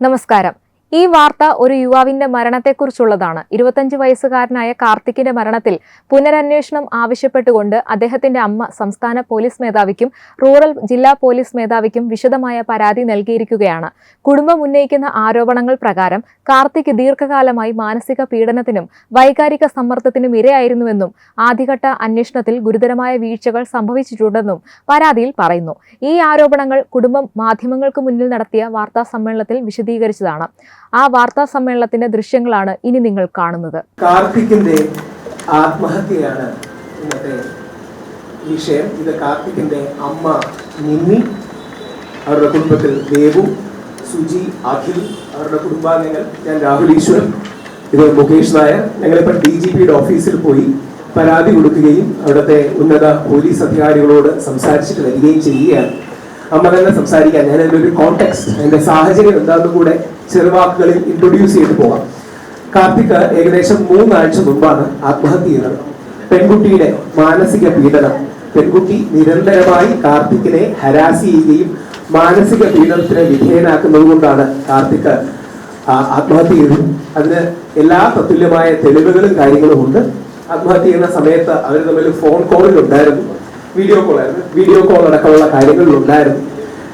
നമസ്കാരം. ഈ വാർത്ത ഒരു യുവാവിന്റെ മരണത്തെക്കുറിച്ചുള്ളതാണ്. 25 വയസ്സുകാരനായ കാർത്തിക്കിന്റെ മരണത്തിൽ പുനരന്വേഷണം ആവശ്യപ്പെട്ടുകൊണ്ട് അദ്ദേഹത്തിന്റെ അമ്മ സംസ്ഥാന പോലീസ് മേധാവിക്കും റൂറൽ ജില്ലാ പോലീസ് മേധാവിക്കും വിശദമായ പരാതി നൽകിയിരിക്കുകയാണ്. കുടുംബം ഉന്നയിക്കുന്ന ആരോപണങ്ങൾ പ്രകാരം കാർത്തിക് ദീർഘകാലമായി മാനസിക പീഡനത്തിനും വൈകാരിക സമ്മർദ്ദത്തിനും ഇരയായിരുന്നുവെന്നും ആദ്യഘട്ട അന്വേഷണത്തിൽ ഗുരുതരമായ വീഴ്ചകൾ സംഭവിച്ചിട്ടുണ്ടെന്നും പരാതിയിൽ പറയുന്നു. ഈ ആരോപണങ്ങൾ കുടുംബം മാധ്യമങ്ങൾക്ക് മുന്നിൽ നടത്തിയ വാർത്താ സമ്മേളനത്തിൽ വിശദീകരിച്ചതാണ്. ആ വാർത്താ സമ്മേളനത്തിന്റെ ദൃശ്യങ്ങളാണ് ഇനി നിങ്ങൾ കാണുന്നത്. കാർത്തിക്കിന്റെ ആത്മഹത്യയാണ് ഇന്നത്തെ വിഷയം. ഇത് കാർത്തിക്കിന്റെ അമ്മ നിമ്മി, അവരുടെ കുടുംബത്തിൽ ദേവു, സുജി, അഖിൽ, അവരുടെ കുടുംബാംഗങ്ങൾ, ഞാൻ രാഹുൽ ഈശ്വർ, ഇത് മുകേഷ് നായർ. ഞങ്ങളിപ്പോൾ DGPയുടെ ഓഫീസിൽ പോയി പരാതി കൊടുക്കുകയും അവിടുത്തെ ഉന്നത പോലീസ് അധികാരികളോട് സംസാരിച്ചിട്ട് വരികയും ചെയ്യുകയാണ്. അമ്മ തന്നെ സംസാരിക്കാൻ ഞാൻ അതിൻ്റെ ഒരു കോണ്ടെക്സ്റ്റ്, അതിന്റെ സാഹചര്യം എന്താണെന്ന് കൂടെ ചെറുവാക്കുകളിൽ ഇൻട്രൊഡ്യൂസ് ചെയ്ത് പോകാം. കാർത്തിക് ഏകദേശം 3 ആഴ്ച മുമ്പാണ് ആത്മഹത്യ ചെയ്തത്. പെൺകുട്ടിയുടെ മാനസിക പീഡനം, പെൺകുട്ടി നിരന്തരമായി കാർത്തിക്കിനെ ഹരാസ് ചെയ്യുകയും മാനസിക പീഡനത്തിന് വിധേയനാക്കുന്നത് കൊണ്ടാണ് കാർത്തിക് ആത്മഹത്യ ചെയ്തത്. അതിന് എല്ലാ തത്തുല്യമായ തെളിവുകളും കാര്യങ്ങളും ഉണ്ട്. ആത്മഹത്യ ചെയ്യുന്ന സമയത്ത് അവർ തമ്മിൽ ഫോൺ കോളിലുണ്ടായിരുന്നു, വീഡിയോ കോൾ അടക്കമുള്ള കാര്യങ്ങളിലുണ്ടായിരുന്നു.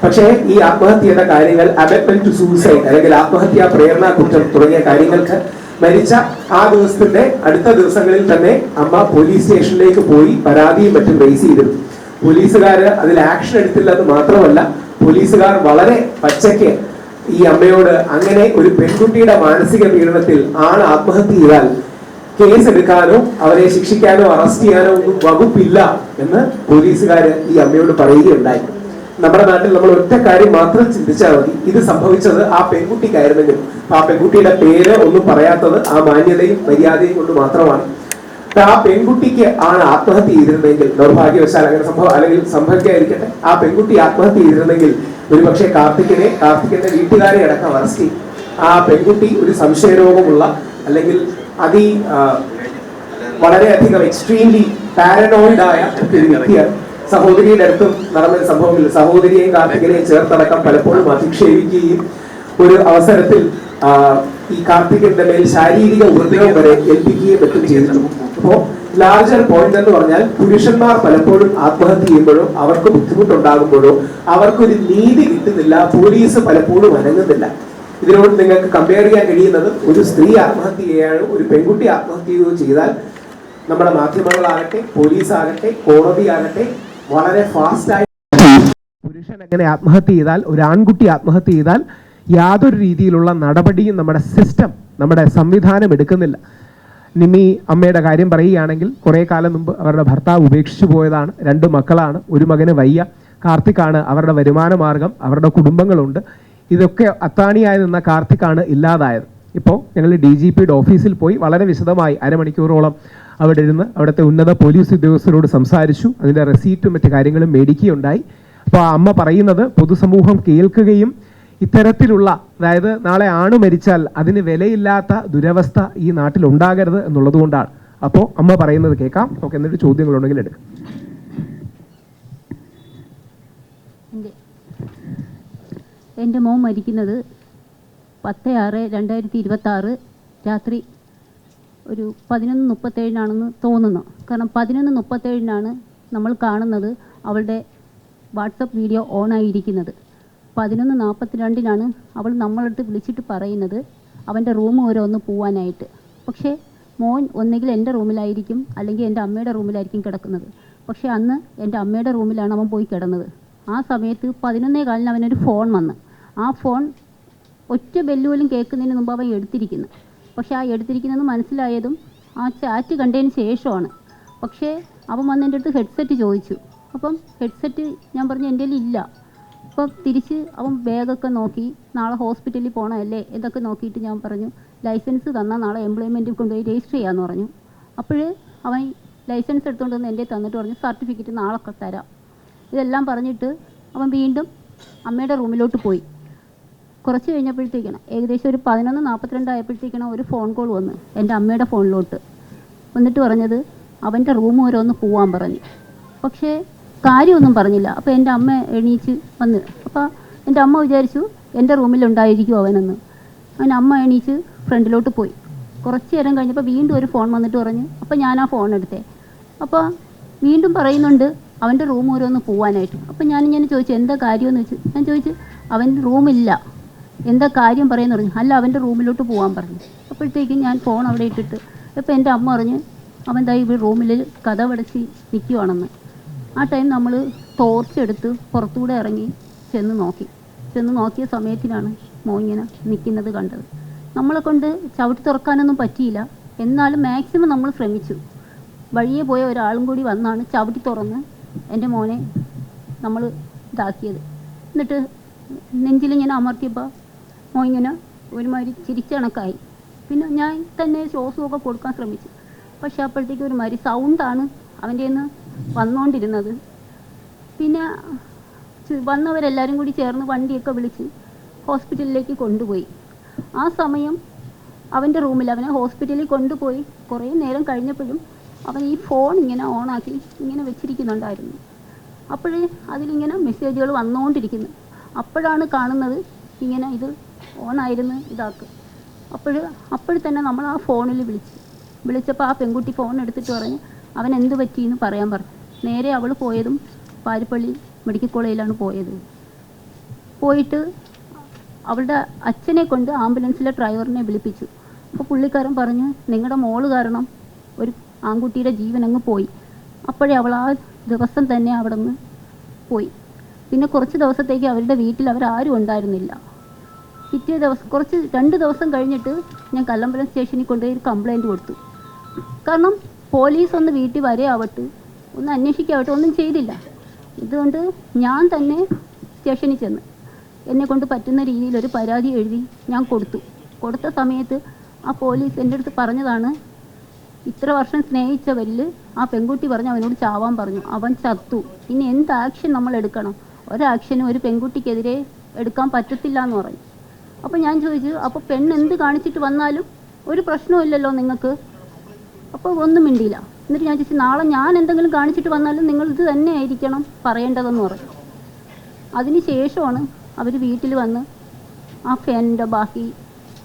പക്ഷേ ഈ ആത്മഹത്യയുടെ കാര്യങ്ങൾ അബറ്റ്മെന്റ് ടു സൂസൈഡ് അല്ലെങ്കിൽ ആത്മഹത്യാ പ്രേരണ കുറ്റം തുടങ്ങിയ കാര്യങ്ങൾക്ക് മരിച്ച ആ ദിവസത്തിന്റെ അടുത്ത ദിവസങ്ങളിൽ തന്നെ അമ്മ പോലീസ് സ്റ്റേഷനിലേക്ക് പോയി പരാതിയും മറ്റും റേസ് ചെയ്തിരുന്നു. പോലീസുകാര് അതിൽ ആക്ഷൻ എടുത്തില്ലെന്ന് മാത്രമല്ല, പോലീസുകാർ വളരെ പച്ചയ്ക്ക് ഈ അമ്മയോട് അങ്ങനെ ഒരു പെൺകുട്ടിയുടെ മാനസിക പീഡനത്തിൽ ആണ് ആത്മഹത്യ ചെയ്താൽ കേസ് എടുക്കാനോ അവരെ ശിക്ഷിക്കാനോ അറസ്റ്റ് ചെയ്യാനോ ഒന്നും വകുപ്പില്ല എന്ന് പോലീസുകാര് ഈ അമ്മയോട് പറയുകയുണ്ടായി. നമ്മുടെ നാട്ടിൽ നമ്മൾ ഒറ്റ കാര്യം മാത്രം ചിന്തിച്ചാൽ മതി, ഇത് സംഭവിച്ചത് ആ പെൺകുട്ടിക്കായിരുന്നെങ്കിൽ ആ പെൺകുട്ടിയുടെ പേര് ഒന്നും പറയാത്തത് ആ മാന്യതയും മര്യാദയും കൊണ്ട് മാത്രമാണ്. ആ പെൺകുട്ടിക്ക് ആണ് ആത്മഹത്യ ചെയ്തിരുന്നെങ്കിൽ, ദൗർഭാഗ്യവശാൽ അങ്ങനെ അല്ലെങ്കിൽ സംഭവിക്കാതിരിക്കട്ടെ, ആ പെൺകുട്ടി ആത്മഹത്യ ചെയ്തിരുന്നെങ്കിൽ ഒരുപക്ഷെ കാർത്തിക്കിന്റെ വീട്ടുകാരെ അടക്കം അറസ്റ്റ് ചെയ്യും. ആ പെൺകുട്ടി ഒരു സംശയരോഗമുള്ള അല്ലെങ്കിൽ വളരെയധികം എക്സ്ട്രീംലി പാരനോയിഡായ ഒരു വ്യക്തിയാണ്. സഹോദരിയുടെ അടുത്തും നടന്ന സംഭവങ്ങളിൽ സഹോദരിയെയും കാർത്തികനെയും ചേർത്തടക്കം പലപ്പോഴും അധിക്ഷേപിക്കുകയും ഒരു അവസരത്തിൽ ഈ കാർത്തികിന്റെ മേൽ ശാരീരിക ഉപദ്രവം വരെ ഏൽപ്പിക്കുകയും മറ്റും ചെയ്തിരുന്നു. അപ്പോ ലാർജർ പോയിന്റ് എന്ന് പറഞ്ഞാൽ പുരുഷന്മാർ പലപ്പോഴും ആത്മഹത്യ ചെയ്യുമ്പോഴോ അവർക്ക് ബുദ്ധിമുട്ടുണ്ടാകുമ്പോഴോ അവർക്കൊരു നീതി കിട്ടുന്നില്ല, പോലീസ് പലപ്പോഴും അനങ്ങുന്നില്ല. ഇതിനോട് നിങ്ങൾക്ക് കമ്പയർ ചെയ്യാൻ കഴിയുന്നത് ഒരു സ്ത്രീ ആത്മഹത്യ ചെയ്യുകയോ ഒരു പെൺകുട്ടി ആത്മഹത്യ ചെയ്യുകയോ ചെയ്താൽ നമ്മുടെ മാധ്യമങ്ങളാകട്ടെ, പോലീസാകട്ടെ, കോടതിയാകട്ടെ വളരെ ഫാസ്റ്റായി പുരുഷൻ എങ്ങനെ ആത്മഹത്യ ചെയ്താൽ, ഒരു ആൺകുട്ടി ആത്മഹത്യ ചെയ്താൽ യാതൊരു രീതിയിലുള്ള നടപടിയും നമ്മുടെ സിസ്റ്റം, നമ്മുടെ സംവിധാനം എടുക്കുന്നില്ല. നിമ്മി അമ്മയുടെ കാര്യം പറയുകയാണെങ്കിൽ കുറേ കാലം മുമ്പ് അവരുടെ ഭർത്താവ് ഉപേക്ഷിച്ചു പോയതാണ്. 2 മക്കളാണ്, ഒരു മകന് വയ്യ. കാർത്തിക്കാണ് അവരുടെ വരുമാന മാർഗം, അവരുടെ കുടുംബങ്ങളുണ്ട്. ഇതൊക്കെ അത്താണിയായി നിന്ന കാർത്തിക്കാണ് ഇല്ലാതായത്. ഇപ്പോൾ ഞങ്ങൾ DGPയുടെ ഓഫീസിൽ പോയി വളരെ വിശദമായി അരമണിക്കൂറോളം അവിടെ ഇരുന്ന് അവിടുത്തെ ഉന്നത പോലീസ് ഉദ്യോഗസ്ഥരോട് സംസാരിച്ചു. അതിൻ്റെ റെസീറ്റും മറ്റു കാര്യങ്ങളും മേടിക്കുകയുണ്ടായി. അപ്പോൾ ആ അമ്മ പറയുന്നത് പൊതുസമൂഹം കേൾക്കുകയും ഇത്തരത്തിലുള്ള, അതായത് നാളെ ആണു മരിച്ചാൽ അതിന് വിലയില്ലാത്ത ദുരവസ്ഥ ഈ നാട്ടിൽ ഉണ്ടാകരുത് എന്നുള്ളത് കൊണ്ടാണ്. അപ്പോൾ അമ്മ പറയുന്നത് കേൾക്കാം. നമുക്ക് എന്നിട്ട് ചോദ്യങ്ങളുണ്ടെങ്കിൽ എടുക്കാം. എൻ്റെ മോൻ മരിക്കുന്നത് 10/6/2026 രാത്രി ഒരു 11:37 തോന്നുന്നു. കാരണം 11:37 നമ്മൾ കാണുന്നത് അവളുടെ വാട്സപ്പ് വീഡിയോ ഓണായിരിക്കുന്നത്. 11:42 അവൾ നമ്മളടുത്ത് വിളിച്ചിട്ട് പറയുന്നത് അവൻ്റെ റൂം വരെ ഒന്ന് പോവാനായിട്ട്. പക്ഷേ മോൻ ഒന്നുകിൽ എൻ്റെ റൂമിലായിരിക്കും അല്ലെങ്കിൽ എൻ്റെ അമ്മയുടെ റൂമിലായിരിക്കും കിടക്കുന്നത്. പക്ഷേ അന്ന് എൻ്റെ അമ്മയുടെ റൂമിലാണ് അവൻ പോയി കിടന്നത്. ആ സമയത്ത് 11:15 അവനൊരു ഫോൺ വന്ന്, ആ ഫോൺ ഒറ്റ ബെല്ലുപോലും കേൾക്കുന്നതിന് മുമ്പ് അവൻ എടുത്തിരിക്കുന്നു. പക്ഷേ ആ എടുത്തിരിക്കുന്നതെന്ന് മനസ്സിലായതും ആ ചാറ്റ് കണ്ടതിന് ശേഷമാണ്. പക്ഷേ അവൻ വന്ന് എൻ്റെ അടുത്ത് ഹെഡ്സെറ്റ് ചോദിച്ചു. അപ്പം ഹെഡ്സെറ്റ് ഞാൻ പറഞ്ഞു എൻ്റെ കയ്യിൽ ഇല്ല. അപ്പം തിരിച്ച് അവൻ ബാഗൊക്കെ നോക്കി, നാളെ ഹോസ്പിറ്റലിൽ പോകണമല്ലേ ഇതൊക്കെ നോക്കിയിട്ട് ഞാൻ പറഞ്ഞു ലൈസൻസ് തന്നാൽ നാളെ എംപ്ലോയ്മെൻറ്റിൽ കൊണ്ടുപോയി രജിസ്റ്റർ ചെയ്യാമെന്ന് പറഞ്ഞു. അപ്പോൾ അവൻ ലൈസൻസ് എടുത്തുകൊണ്ട് വന്ന് എൻ്റെ തന്നിട്ട് പറഞ്ഞു സർട്ടിഫിക്കറ്റ് നാളെ തരാം. ഇതെല്ലാം പറഞ്ഞിട്ട് അവൻ വീണ്ടും അമ്മയുടെ റൂമിലോട്ട് പോയി. കുറച്ച് കഴിഞ്ഞപ്പോഴത്തേക്കാണ് ഏകദേശം ഒരു 11:42 ആയപ്പോഴത്തേക്കാണ് ഒരു ഫോൺ കോൾ വന്ന് എൻ്റെ അമ്മയുടെ ഫോണിലോട്ട് വന്നിട്ട് പറഞ്ഞത് അവൻ്റെ റൂം വരെ ഒന്ന് പോവാൻ പറഞ്ഞു. പക്ഷേ കാര്യമൊന്നും പറഞ്ഞില്ല. അപ്പോൾ എൻ്റെ അമ്മ എണീച്ച് വന്ന്, അപ്പോൾ എൻ്റെ അമ്മ വിചാരിച്ചു എൻ്റെ റൂമിലുണ്ടായിരിക്കും അവനെന്ന്. അങ്ങനെ അമ്മ എണീച്ച് ഫ്രണ്ടിലോട്ട് പോയി. കുറച്ച് നേരം കഴിഞ്ഞപ്പോൾ വീണ്ടും ഒരു ഫോൺ വന്നിട്ട് പറഞ്ഞ്, അപ്പോൾ ഞാൻ ആ ഫോൺ എടുത്തേ. അപ്പോൾ വീണ്ടും പറയുന്നുണ്ട് അവൻ്റെ റൂം ഓരോന്ന് പോവാനായിട്ട്. അപ്പോൾ ഞാനിങ്ങനെ ചോദിച്ചു എന്താ കാര്യമെന്ന് വെച്ച് ഞാൻ ചോദിച്ചു, അവൻ്റെ റൂമില്ല, എന്താ കാര്യം പറയുമെന്ന് പറഞ്ഞു. അല്ല, അവൻ്റെ റൂമിലോട്ട് പോകാൻ പറഞ്ഞു. അപ്പോഴത്തേക്കും ഞാൻ ഫോൺ അവിടെ ഇട്ടിട്ട് അപ്പോൾ എൻ്റെ അമ്മ പറഞ്ഞ് അവൻ ദാ ഇവിടെ റൂമിൽ കതവടച്ച് നിൽക്കുവാണെന്ന്. ആ ടൈം നമ്മൾ ടോർച്ച് എടുത്ത് പുറത്തുകൂടെ ഇറങ്ങി ചെന്ന് നോക്കിയ സമയത്തിനാണ് മോൻ ഇങ്ങനെ നിൽക്കുന്നത് കണ്ടത്. നമ്മളെ കൊണ്ട് ചവിട്ടി തുറക്കാനൊന്നും പറ്റിയില്ല, എന്നാലും മാക്സിമം നമ്മൾ ശ്രമിച്ചു. വഴിയെ പോയ ഒരാളും കൂടി വന്നാണ് ചവിട്ടി തുറന്ന് എൻ്റെ മോനെ നമ്മൾ ഇതാക്കിയത്. എന്നിട്ട് നെഞ്ചിലിങ്ങനെ അമർത്തിയപ്പോൾ മോൻ ഇങ്ങനെ ഒരുമാതിരി ചിരിച്ചണക്കായി. പിന്നെ ഞാൻ തന്നെ ശ്വാസമൊക്കെ കൊടുക്കാൻ ശ്രമിച്ചു. പക്ഷെ അപ്പോഴത്തേക്ക് ഒരുമാതിരി സൗണ്ടാണ് അവൻ്റെ നിന്ന് വന്നുകൊണ്ടിരുന്നത്. പിന്നെ വന്നവരെല്ലാവരും കൂടി ചേർന്ന് വണ്ടിയൊക്കെ വിളിച്ച് ഹോസ്പിറ്റലിലേക്ക് കൊണ്ടുപോയി. ആ സമയം അവൻ്റെ റൂമിൽ അവനെ ഹോസ്പിറ്റലിൽ കൊണ്ടുപോയി കുറേ നേരം കഴിഞ്ഞപ്പോഴും അവൻ ഈ ഫോൺ ഇങ്ങനെ ഓണാക്കി ഇങ്ങനെ വെച്ചിരിക്കുന്നുണ്ടായിരുന്നു. അപ്പോഴേ അതിലിങ്ങനെ മെസ്സേജുകൾ വന്നുകൊണ്ടിരിക്കുന്നു. അപ്പോഴാണ് കാണുന്നത് ഇങ്ങനെ ഇത് ഓണായിരുന്നു ഇതാക്ക്. അപ്പോൾ തന്നെ നമ്മൾ ആ ഫോണിൽ വിളിച്ചപ്പോൾ ആ പെൺകുട്ടി ഫോൺ എടുത്തിട്ട് പറഞ്ഞ് അവൻ എന്ത് പറ്റിയെന്ന് പറയാൻ പറഞ്ഞു. നേരെ അവൾ പോയതും പാരിപ്പള്ളി മെഡിക്കൽ കോളേജിലാണ് പോയിട്ട് അവളുടെ അച്ഛനെ കൊണ്ട് ആംബുലൻസിലെ ഡ്രൈവറിനെ വിളിപ്പിച്ചു. അപ്പോൾ പുള്ളിക്കാരൻ പറഞ്ഞു നിങ്ങളുടെ മോള് കാരണം ഒരു ആൺകുട്ടിയുടെ ജീവൻ അങ്ങ് പോയി. അപ്പോഴേ അവൾ ആ ദിവസം തന്നെ അവിടെ നിന്ന് പോയി. പിന്നെ കുറച്ച് ദിവസത്തേക്ക് അവരുടെ വീട്ടിൽ അവരാരും ഉണ്ടായിരുന്നില്ല. പിറ്റേ ദിവസം 2 ദിവസം കഴിഞ്ഞിട്ട് ഞാൻ കല്ലമ്പലം സ്റ്റേഷനിൽ കൊണ്ടുപോയി ഒരു കംപ്ലയിൻറ്റ് കൊടുത്തു. കാരണം പോലീസ് ഒന്ന് വീട്ടിൽ വരെയാവട്ടെ, ഒന്ന് അന്വേഷിക്കാവട്ടെ, ഒന്നും ചെയ്തില്ല. ഇതുകൊണ്ട് ഞാൻ തന്നെ സ്റ്റേഷനിൽ ചെന്ന് എന്നെ കൊണ്ട് പറ്റുന്ന രീതിയിൽ ഒരു പരാതി എഴുതി ഞാൻ കൊടുത്ത സമയത്ത് ആ പോലീസ് എൻ്റെ അടുത്ത് പറഞ്ഞതാണ്, ഇത്ര വർഷം സ്നേഹിച്ചവരിൽ ആ പെൺകുട്ടി പറഞ്ഞു അവനോട് ചാവാൻ പറഞ്ഞു, അവൻ ചത്തു, ഇനി എന്ത് ആക്ഷൻ നമ്മൾ എടുക്കണം, ഒരാക്ഷനും ഒരു പെൺകുട്ടിക്കെതിരെ എടുക്കാൻ പറ്റത്തില്ല എന്ന് പറഞ്ഞു. അപ്പോൾ ഞാൻ ചോദിച്ചു, അപ്പോൾ പെണ്ണ് എന്ത് കാണിച്ചിട്ട് വന്നാലും ഒരു പ്രശ്നമില്ലല്ലോ നിങ്ങൾക്ക്? അപ്പോൾ ഒന്നും മിണ്ടിയില്ല. എന്നിട്ട് ഞാൻ ചോദിച്ചു, നാളെ ഞാൻ എന്തെങ്കിലും കാണിച്ചിട്ട് വന്നാലും നിങ്ങൾ ഇത് തന്നെ ആയിരിക്കണം പറയേണ്ടതെന്ന് പറഞ്ഞു. അതിന് ശേഷമാണ് അവർ വീട്ടിൽ വന്ന് ആ ഫാനിൻ്റെ ബാക്കി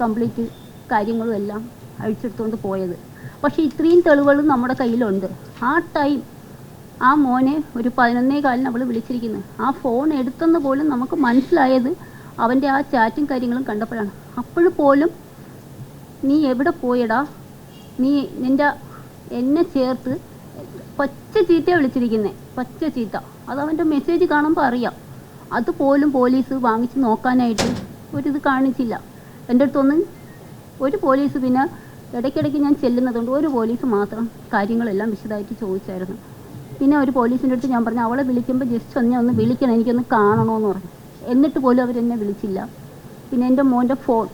കംപ്ലീറ്റ് കാര്യങ്ങളും എല്ലാം അഴിച്ചെടുത്തുകൊണ്ട് പോയത്. പക്ഷേ ഇത്രയും തെളിവുകളും നമ്മുടെ കയ്യിലുണ്ട്. ആ ടൈം ആ മോനെ ഒരു 11:15 അവൾ വിളിച്ചിരിക്കുന്നത്. ആ ഫോൺ എടുത്തെന്ന് പോലും നമുക്ക് മനസ്സിലായത് അവൻ്റെ ആ ചാറ്റും കാര്യങ്ങളും കണ്ടപ്പോഴാണ്. അപ്പോഴും നീ എവിടെ പോയടാ, നീ എന്നെ ചേർത്ത് പച്ച ചീത്തയാണ് വിളിച്ചിരിക്കുന്നത്, പച്ച ചീത്ത. അതവൻ്റെ മെസ്സേജ് കാണുമ്പോൾ അറിയാം. അതുപോലും പോലീസ് വാങ്ങിച്ച് നോക്കാനായിട്ട് ഒരിത് കാണിച്ചില്ല എൻ്റെ അടുത്തൊന്നും. ഒരു പോലീസ്, പിന്നെ ഇടയ്ക്കിടയ്ക്ക് ഞാൻ ചെല്ലുന്നതുകൊണ്ട് ഒരു പോലീസ് മാത്രം കാര്യങ്ങളെല്ലാം വിശദമായിട്ട് ചോദിച്ചായിരുന്നു. പിന്നെ ഒരു പോലീസിൻ്റെ അടുത്ത് ഞാൻ പറഞ്ഞു, അവളെ വിളിക്കുമ്പോൾ ജസ്റ്റ് ഒന്ന് വിളിക്കണം, എനിക്കൊന്ന് കാണണമെന്ന് പറഞ്ഞു. എന്നിട്ട് പോലും അവരെന്നെ വിളിച്ചില്ല. പിന്നെ എൻ്റെ മോൻ്റെ ഫോൺ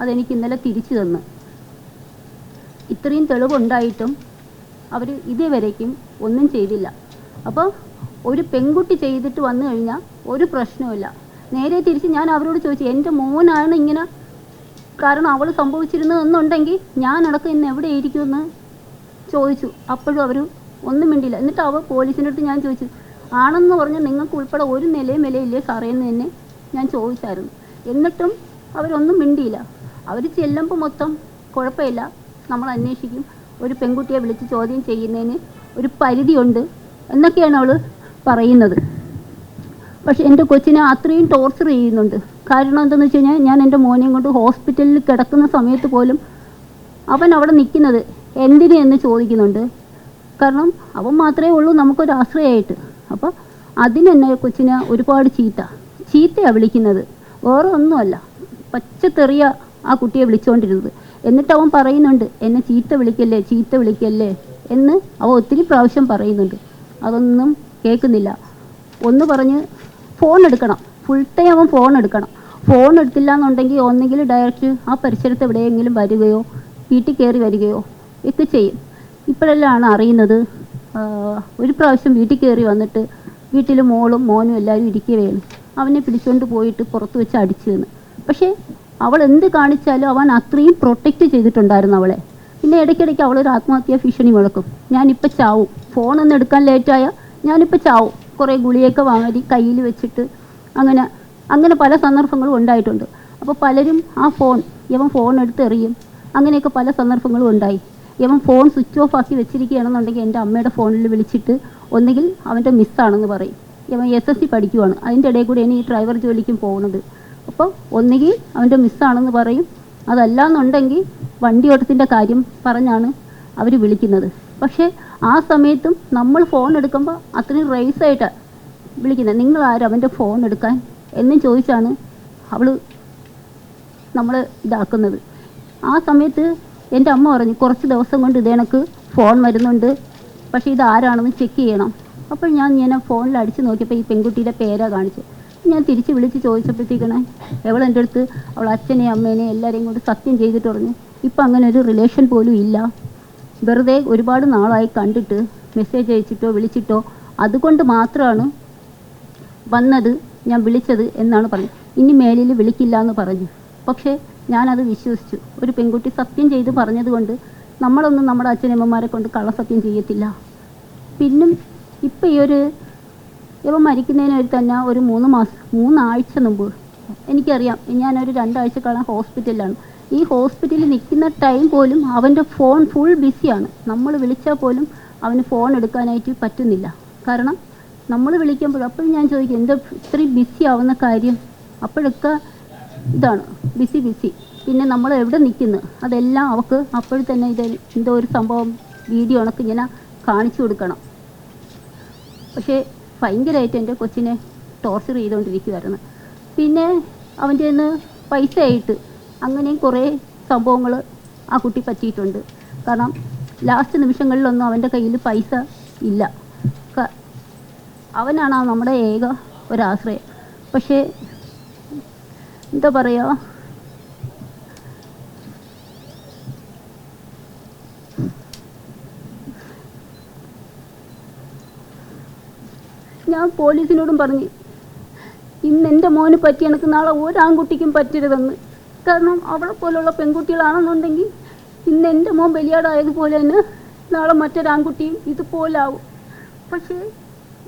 അതെനിക്ക് ഇന്നലെ തിരിച്ചു തന്നു. ഇത്രയും തെളിവുണ്ടായിട്ടും അവർ ഇതേവരേക്കും ഒന്നും ചെയ്തില്ല. അപ്പോൾ ഒരു പെൺകുട്ടി ചെയ്തിട്ട് വന്നു കഴിഞ്ഞാൽ ഒരു പ്രശ്നമില്ല. നേരെ തിരിച്ച് ഞാൻ അവരോട് ചോദിച്ചു, എൻ്റെ മോനാണ് ഇങ്ങനെ, കാരണം അവൾ സംഭവിച്ചിരുന്നതെന്നുണ്ടെങ്കിൽ ഞാൻ അടക്കം ഇന്ന് എവിടെ ഇരിക്കുമെന്ന് ചോദിച്ചു. അപ്പോഴും അവർ ഒന്നും മിണ്ടില്ല. എന്നിട്ട് അവർ പോലീസിൻ്റെ അടുത്ത് ഞാൻ ചോദിച്ചു, ആണെന്ന് പറഞ്ഞാൽ നിങ്ങൾക്ക് ഉൾപ്പെടെ ഒരു നിലയില്ലേ സാറേ എന്ന് തന്നെ ഞാൻ ചോദിച്ചായിരുന്നു. എന്നിട്ടും അവരൊന്നും മിണ്ടിയില്ല. അവർ ചെല്ലുമ്പോൾ മൊത്തം കുഴപ്പമില്ല, നമ്മൾ അന്വേഷിക്കും, ഒരു പെൺകുട്ടിയെ വിളിച്ച് ചോദ്യം ചെയ്യുന്നതിന് ഒരു പരിധിയുണ്ട് എന്നൊക്കെയാണ് അവൾ പറയുന്നത്. പക്ഷെ എൻ്റെ കൊച്ചിനെ അത്രയും ടോർച്ചർ ചെയ്യുന്നുണ്ട്. കാരണം എന്താണെന്ന് വെച്ച് കഴിഞ്ഞാൽ, ഞാൻ എൻ്റെ മോനെയും കൊണ്ട് ഹോസ്പിറ്റലിൽ കിടക്കുന്ന സമയത്ത് പോലും അവൻ അവിടെ നിൽക്കുന്നത് എന്തിനു എന്ന് ചോദിക്കുന്നുണ്ട്. കാരണം അവൻ മാത്രമേ ഉള്ളൂ നമുക്കൊരു ആശ്രയമായിട്ട്. അപ്പോൾ അതിനെന്നെ കൊച്ചിനെ ഒരുപാട് ചീത്തയാണ് വിളിക്കുന്നത്, വേറെ ഒന്നുമല്ല. പച്ചത്തെറിയ ആ കുട്ടിയെ വിളിച്ചുകൊണ്ടിരുന്നത്. എന്നിട്ട് അവൻ പറയുന്നുണ്ട്, എന്നെ ചീത്ത വിളിക്കല്ലേ എന്ന് അവൻ ഒത്തിരി പ്രാവശ്യം പറയുന്നുണ്ട്. അതൊന്നും കേൾക്കുന്നില്ല. ഒന്ന് പറഞ്ഞ് ഫോൺ എടുക്കണം, ഫുൾ ടൈം അവൻ ഫോൺ എടുക്കണം. ഫോൺ എടുത്തില്ല എന്നുണ്ടെങ്കിൽ ഒന്നെങ്കിൽ ഡയറക്റ്റ് ആ പരിസരത്ത് എവിടെയെങ്കിലും വരികയോ വീട്ടിൽ കയറി വരികയോ ഒക്കെ ചെയ്യും. ഇപ്പോഴെല്ലാം അറിയുന്നത്, ഒരു പ്രാവശ്യം വീട്ടിൽ കയറി വന്നിട്ട് വീട്ടിൽ മോളും മോനും എല്ലാവരും ഇരിക്കുകയാണ്, അവനെ പിടിച്ചുകൊണ്ട് പോയിട്ട് പുറത്ത് വെച്ച് അടിച്ചതെന്ന്. പക്ഷേ അവൾ എന്ത് കാണിച്ചാലും അവൻ അത്രയും പ്രൊട്ടക്റ്റ് ചെയ്തിട്ടുണ്ടായിരുന്നു അവളെ. പിന്നെ ഇടയ്ക്കിടയ്ക്ക് അവളൊരു ആത്മഹത്യാ ഭീഷണി മുഴക്കും, ഞാനിപ്പോൾ ചാവും, ഫോണൊന്നും എടുക്കാൻ ലേറ്റായാൽ ഞാനിപ്പോൾ ചാവും. കുറേ ഗുളിയൊക്കെ വാങ്ങി കയ്യിൽ വെച്ചിട്ട് അങ്ങനെ അങ്ങനെ പല സന്ദർഭങ്ങളും ഉണ്ടായിട്ടുണ്ട്. അപ്പോൾ പലരും ആ ഇവൻ ഫോൺ എടുത്ത് എറിയും. അങ്ങനെയൊക്കെ പല സന്ദർഭങ്ങളും ഉണ്ടായി. ഇവൻ ഫോൺ സ്വിച്ച് ഓഫ് ആക്കി വെച്ചിരിക്കുകയാണെന്നുണ്ടെങ്കിൽ എൻ്റെ അമ്മയുടെ ഫോണിൽ വിളിച്ചിട്ട് ഒന്നുകിൽ അവൻ്റെ മിസ്സാണെന്ന് പറയും. ഇവൻ SSC പഠിക്കുവാണ്, അതിൻ്റെ ഇടയിൽ കൂടെയാണ് ഈ ഡ്രൈവർ ജോലിക്കും പോകുന്നത്. അപ്പോൾ ഒന്നുകിൽ അവൻ്റെ മിസ്സാണെന്ന് പറയും, അതല്ലാന്നുണ്ടെങ്കിൽ വണ്ടിയോട്ടത്തിൻ്റെ കാര്യം പറഞ്ഞാണ് അവർ വിളിക്കുന്നത്. പക്ഷേ ആ സമയത്തും നമ്മൾ ഫോൺ എടുക്കുമ്പോൾ അത്രയും റേസായിട്ടാണ് വിളിക്കുന്നത്. നിങ്ങൾ ആരും അവൻ്റെ ഫോൺ എടുക്കാൻ എന്നും ചോദിച്ചാണ് അവൾ നമ്മൾ ഇതാക്കുന്നത്. ആ സമയത്ത് എൻ്റെ അമ്മ പറഞ്ഞു കുറച്ച് ദിവസം കൊണ്ട് ഇതേണക്ക് ഫോൺ വരുന്നുണ്ട്, പക്ഷേ ഇതാരാണെന്ന് ചെക്ക് ചെയ്യണം. അപ്പോൾ ഞാൻ ഇങ്ങനെ ഫോണിൽ അടിച്ച് നോക്കിയപ്പോൾ ഈ പെൺകുട്ടിയുടെ പേരാണ് കാണിച്ചത്. ഞാൻ തിരിച്ച് വിളിച്ച് ചോദിച്ചപ്പോഴത്തേക്കാണ് എൻ്റെ അടുത്ത് അവൾ അച്ഛനെയും അമ്മേനെയും എല്ലാവരെയും കൊണ്ട് സത്യം ചെയ്തിട്ട് പറഞ്ഞു ഇപ്പം അങ്ങനെ ഒരു റിലേഷൻ പോലും ഇല്ല, വെറുതെ ഒരുപാട് നാളായി കണ്ടിട്ട് മെസ്സേജ് അയച്ചിട്ടോ വിളിച്ചിട്ടോ അതുകൊണ്ട് മാത്രമാണ് വന്നത്, ഞാൻ വിളിച്ചത് എന്നാണ് പറഞ്ഞത്. ഇനി മേലിൽ വിളിക്കില്ല എന്ന് പറഞ്ഞു. പക്ഷേ ഞാനത് വിശ്വസിച്ചു. ഒരു പെൺകുട്ടി സത്യം ചെയ്ത് പറഞ്ഞതുകൊണ്ട് നമ്മളൊന്നും നമ്മുടെ അച്ഛനമ്മമാരെ കൊണ്ട് കള്ളസത്യം ചെയ്യത്തില്ല. പിന്നും ഇപ്പം ഇവ മരിക്കുന്നതിന് തന്നെ ഒരു 3 ആഴ്ച മുമ്പ് എനിക്കറിയാം, ഞാനൊരു 2 ആഴ്ചക്കാലം ഹോസ്പിറ്റലിലാണ്. ഈ ഹോസ്പിറ്റലിൽ നിൽക്കുന്ന ടൈം പോലും അവൻ്റെ ഫോൺ ഫുൾ ബിസിയാണ്. നമ്മൾ വിളിച്ചാൽ പോലും അവന് ഫോൺ എടുക്കാനായിട്ട് പറ്റുന്നില്ല. കാരണം നമ്മൾ വിളിക്കുമ്പോൾ അപ്പോഴും ഞാൻ ചോദിക്കും എന്താ ഇത്രയും ബിസി ആവുന്ന കാര്യം. അപ്പോഴൊക്കെ ഇതാണ് ബിസി. പിന്നെ നമ്മൾ എവിടെ നിൽക്കുന്നു അതെല്ലാം അവൾക്ക് അപ്പോഴും തന്നെ എന്തോ ഒരു സംഭവം വീഡിയോ കണക്ക് ഇങ്ങനെ കാണിച്ചു കൊടുക്കണം. പക്ഷേ ഭയങ്കരമായിട്ട് എൻ്റെ കൊച്ചിനെ ടോർച്ചർ ചെയ്തുകൊണ്ടിരിക്കുമായിരുന്നു. പിന്നെ അവൻ്റെ നിന്ന് പൈസ ആയിട്ട് അങ്ങനെയും കുറേ സംഭവങ്ങൾ ആ കുട്ടി പറ്റിയിട്ടുണ്ട്. കാരണം ലാസ്റ്റ് നിമിഷങ്ങളിലൊന്നും അവൻ്റെ കയ്യിൽ പൈസ ഇല്ല. അവനാണ് നമ്മുടെ ഏക ഒരാശ്രയം. പക്ഷേ എന്താ പറയുക, ഞാൻ പോലീസിനോടും പറഞ്ഞു ഇന്ന് എൻ്റെ മോന് പറ്റി എനിക്ക് നാളെ ഒരാൺകുട്ടിക്കും പറ്റരുതെന്ന്. കാരണം അവളെ പോലുള്ള പെൺകുട്ടികളാണെന്നുണ്ടെങ്കിൽ ഇന്ന് എൻ്റെ മോൻ ബലിയാടായതുപോലെ തന്നെ നാളെ മറ്റൊരാൺകുട്ടിയും ഇതുപോലാവും. പക്ഷേ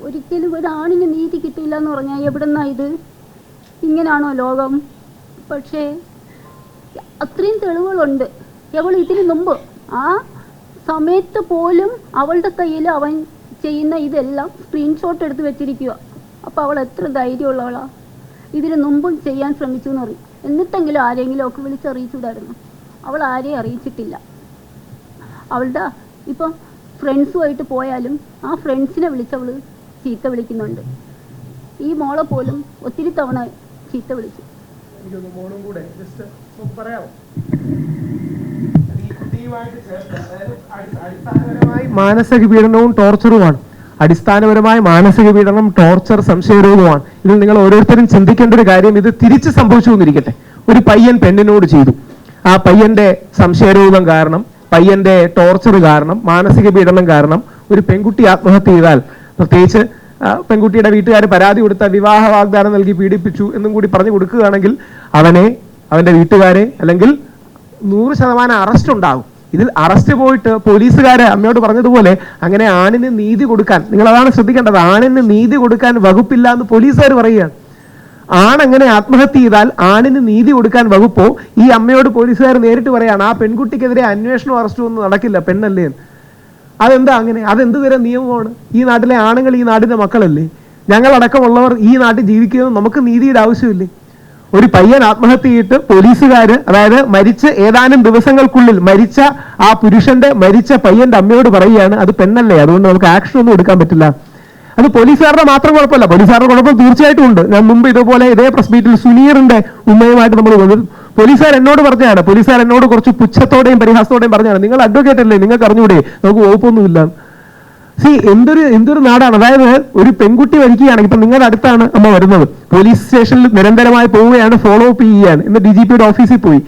ഒരിക്കലും ഒരാണിന് നീതി കിട്ടില്ല എന്ന് പറഞ്ഞാൽ എവിടെന്നാ ഇത്? ഇങ്ങനെയാണോ ലോകം? പക്ഷേ അത്രയും തെളിവുകളുണ്ട്. അവൾ ഇതിന് മുമ്പ് ആ സമയത്ത് പോലും അവളുടെ കയ്യിൽ അവൻ ചെയ്യുന്ന ഇതെല്ലാം സ്ക്രീൻഷോട്ട് എടുത്ത് വെച്ചിരിക്കുക. അപ്പോൾ അവൾ എത്ര ധൈര്യമുള്ളവളാണ്. ഇതിന് മുമ്പും ചെയ്യാൻ ശ്രമിച്ചു എന്ന് പറയും. എന്നിട്ടെങ്കിലും ആരെങ്കിലും ഒക്കെ വിളിച്ചറിയിച്ചുകൂടായിരുന്നു. അവൾ ആരെയും അറിയിച്ചിട്ടില്ല. അവളുടെ ഇപ്പം ഫ്രണ്ട്സുമായിട്ട് പോയാലും ആ ഫ്രണ്ട്സിനെ വിളിച്ചവൾ ചീത്ത വിളിക്കുന്നുണ്ട്. ഈ മോളെ പോലും ഒത്തിരി തവണ ചീത്ത വിളിച്ചു. മാനസിക പീഡനവും ടോർച്ചറുമാണ്. അടിസ്ഥാനപരമായ മാനസിക പീഡനം, ടോർച്ചർ, സംശയരോഗമാണ്. ഇതിൽ നിങ്ങൾ ഓരോരുത്തരും ചിന്തിക്കേണ്ട ഒരു കാര്യം, ഇത് തിരിച്ച് സംഭവിച്ചു എന്നിരിക്കട്ടെ. ഒരു പയ്യൻ പെണ്ണിനോട് ചെയ്തു. ആ പയ്യന്റെ സംശയരോഗം കാരണം, പയ്യന്റെ ടോർച്ചർ കാരണം, മാനസിക പീഡനം കാരണം ഒരു പെൺകുട്ടി ആത്മഹത്യ ചെയ്താൽ, പ്രത്യേകിച്ച് പെൺകുട്ടിയുടെ വീട്ടുകാർ പരാതി കൊടുത്ത വിവാഹ വാഗ്ദാനം നൽകി പീഡിപ്പിച്ചു എന്നും കൂടി പറഞ്ഞു കൊടുക്കുകയാണെങ്കിൽ അവന്റെ വീട്ടുകാരെ അല്ലെങ്കിൽ 100% അറസ്റ്റ് ഉണ്ടാകും. ഇതിൽ അറസ്റ്റ് പോയിട്ട് പോലീസുകാരെ അമ്മയോട് പറഞ്ഞതുപോലെ അങ്ങനെ ആണിന് നീതി കൊടുക്കാൻ, നിങ്ങൾ അതാണ് ശ്രദ്ധിക്കേണ്ടത്, ആണിന് നീതി കൊടുക്കാൻ വകുപ്പില്ല എന്ന് പോലീസുകാർ പറയുകയാണ്. ആണെങ്ങനെ ആത്മഹത്യ ചെയ്താൽ ആണിന് നീതി കൊടുക്കാൻ വകുപ്പോ? ഈ അമ്മയോട് പോലീസുകാർ നേരിട്ട് പറയാണ് ആ പെൺകുട്ടിക്കെതിരെ അന്വേഷണവും അറസ്റ്റും ഒന്നും നടക്കില്ല, പെണ്ണല്ലേ. അതെന്താ അങ്ങനെ? അതെന്ത് തരം നിയമമാണ്? ഈ നാട്ടിലെ ആണുങ്ങൾ ഈ നാടിന്റെ മക്കളല്ലേ? ഞങ്ങളടക്കമുള്ളവർ ഈ നാട്ടിൽ ജീവിക്കുന്നത് നമുക്ക് നീതിയുടെ ആവശ്യമില്ലേ? ഒരു പയ്യൻ ആത്മഹത്യ ചെയ്തിട്ട് പോലീസുകാര്, അതായത് മരിച്ച് ഏതാനും ദിവസങ്ങൾക്കുള്ളിൽ മരിച്ച ആ മരിച്ച പയ്യന്റെ അമ്മയോട് പറയുകയാണ് അത് പെണ്ണല്ലേ, അതുകൊണ്ട് നമുക്ക് ആക്ഷൻ ഒന്നും എടുക്കാൻ പറ്റില്ല. അത് പോലീസുകാരുടെ മാത്രം കുഴപ്പമില്ല, പോലീസുകാരുടെ കുഴപ്പം തീർച്ചയായിട്ടും ഉണ്ട്. ഞാൻ മുമ്പ് ഇതേപോലെ ഇതേ പ്രസ് മീറ്റിൽ സുനീറിന്റെ ഉമ്മയുമായിട്ട് നമ്മൾ പോലീസുകാർ എന്നോട് പറഞ്ഞാണ്, പോലീസുകാർ എന്നോട് കുറച്ച് പുച്ഛത്തോടെയും പരിഹാസത്തോടെയും പറഞ്ഞാണ് നിങ്ങൾ അഡ്വക്കേറ്റ് അല്ലേ, നിങ്ങൾക്ക് അറിഞ്ഞൂടെ, നമുക്ക് വകുപ്പൊന്നുമില്ല. എന്തൊരു നാടാണ്. അതായത് ഒരു പെൺകുട്ടി മരിക്കുകയാണെങ്കിൽ, ഇപ്പൊ നിങ്ങളുടെ അടുത്താണ് അമ്മ വരുന്നത്, പോലീസ് സ്റ്റേഷനിൽ നിരന്തരമായി പോവുകയാണ്, ഫോളോ അപ്പ് ചെയ്യുകയാണ്. ഇന്ന് DGPയുടെ ഓഫീസിൽ പോയി.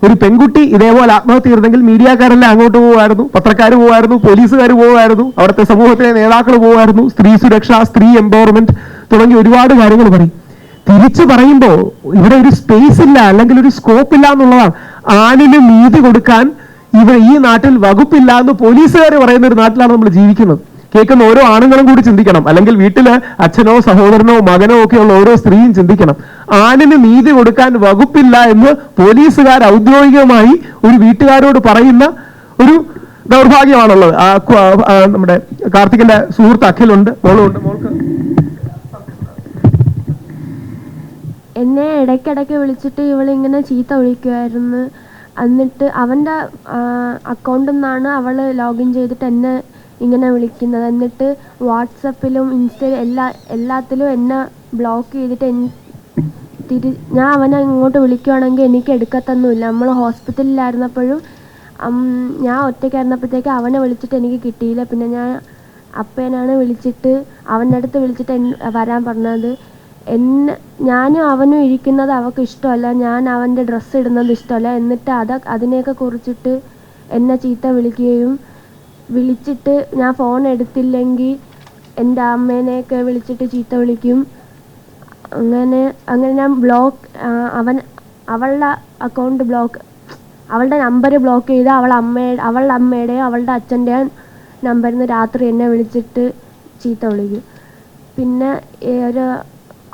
ഒരു പെൺകുട്ടി ഇതേപോലെ ആത്മഹത്യ ചെയ്തെങ്കിൽ മീഡിയക്കാരെല്ലാം അങ്ങോട്ട് പോകുമായിരുന്നു, പത്രക്കാർ പോകുമായിരുന്നു, പോലീസുകാർ പോകുമായിരുന്നു, അവിടുത്തെ സമൂഹത്തിലെ നേതാക്കൾ പോകുമായിരുന്നു, സ്ത്രീ സുരക്ഷ, സ്ത്രീ എംപവർമെന്റ് തുടങ്ങി ഒരുപാട് കാര്യങ്ങൾ പറയും. തിരിച്ചു പറയുമ്പോൾ ഇവിടെ ഒരു സ്പേസ് ഇല്ല, അല്ലെങ്കിൽ ഒരു സ്കോപ്പ് ഇല്ല എന്നുള്ളതാണ്. ആണിന് നീതി കൊടുക്കാൻ ഈ നാട്ടിൽ വകുപ്പില്ല എന്ന് പോലീസുകാർ പറയുന്ന ഒരു നാട്ടിലാണ് നമ്മൾ ജീവിക്കുന്നത്. കേൾക്കുന്ന ഓരോ ആണുങ്ങളും കൂടി ചിന്തിക്കണം, അല്ലെങ്കിൽ വീട്ടില് അച്ഛനോ സഹോദരനോ മകനോ ഒക്കെയുള്ള ഓരോ സ്ത്രീയും ചിന്തിക്കണം. ആണിന് നീതി കൊടുക്കാൻ വകുപ്പില്ല എന്ന് പോലീസുകാർ ഔദ്യോഗികമായി ഒരു വീട്ടുകാരോട് പറയുന്ന ഒരു ദൗർഭാഗ്യമാണുള്ളത്. നമ്മുടെ കാർത്തികിന്റെ സുഹൃത്ത് അഖിലുണ്ട്, മോളുണ്ട്. മോൾക്ക് എന്നെ ഇടയ്ക്കിടയ്ക്ക് വിളിച്ചിട്ട് ഇവളിങ്ങനെ ചീത്ത വിളിക്കുമായിരുന്നു. എന്നിട്ട് അവൻ്റെ അക്കൗണ്ടിൽ നിന്നാണ് അവൾ ലോഗിൻ ചെയ്തിട്ട് എന്നെ ഇങ്ങനെ വിളിക്കുന്നത്. എന്നിട്ട് വാട്സപ്പിലും ഇൻസ്റ്റയിലും എല്ലാത്തിലും എന്നെ ബ്ലോക്ക് ചെയ്തിട്ട് ഞാൻ അവനെ ഇങ്ങോട്ട് വിളിക്കുവാണെങ്കിൽ എനിക്ക് എടുക്കത്തൊന്നുമില്ല. നമ്മൾ ഹോസ്പിറ്റലിലായിരുന്നപ്പോഴും ഞാൻ ഒറ്റയ്ക്കായിരുന്നപ്പോഴത്തേക്ക് അവനെ വിളിച്ചിട്ട് എനിക്ക് കിട്ടിയില്ല. പിന്നെ ഞാൻ അപ്പേനാണ് വിളിച്ചിട്ട് അവൻ്റെ അടുത്ത് വിളിച്ചിട്ട് വരാൻ പറഞ്ഞത്. ഞാനും അവനും ഇരിക്കുന്നത് അവൾക്ക് ഇഷ്ടമല്ല, ഞാൻ അവൻ്റെ ഡ്രസ്സ് ഇടുന്നത് ഇഷ്ടമല്ല. എന്നിട്ട് അതിനെയൊക്കെ കുറിച്ചിട്ട് എന്നെ ചീത്ത വിളിച്ചിട്ട് ഞാൻ ഫോൺ എടുത്തില്ലെങ്കിൽ എൻ്റെ അമ്മേനെയൊക്കെ വിളിച്ചിട്ട് ചീത്ത വിളിക്കും. അങ്ങനെ ഞാൻ അവളുടെ അക്കൗണ്ട് അവളുടെ നമ്പർ ബ്ലോക്ക് ചെയ്ത് അവളുടെ അമ്മയുടെയും അവളുടെ അച്ഛൻ്റെയും നമ്പറിൽ നിന്ന് രാത്രി എന്നെ വിളിച്ചിട്ട് ചീത്ത വിളിക്കും. പിന്നെ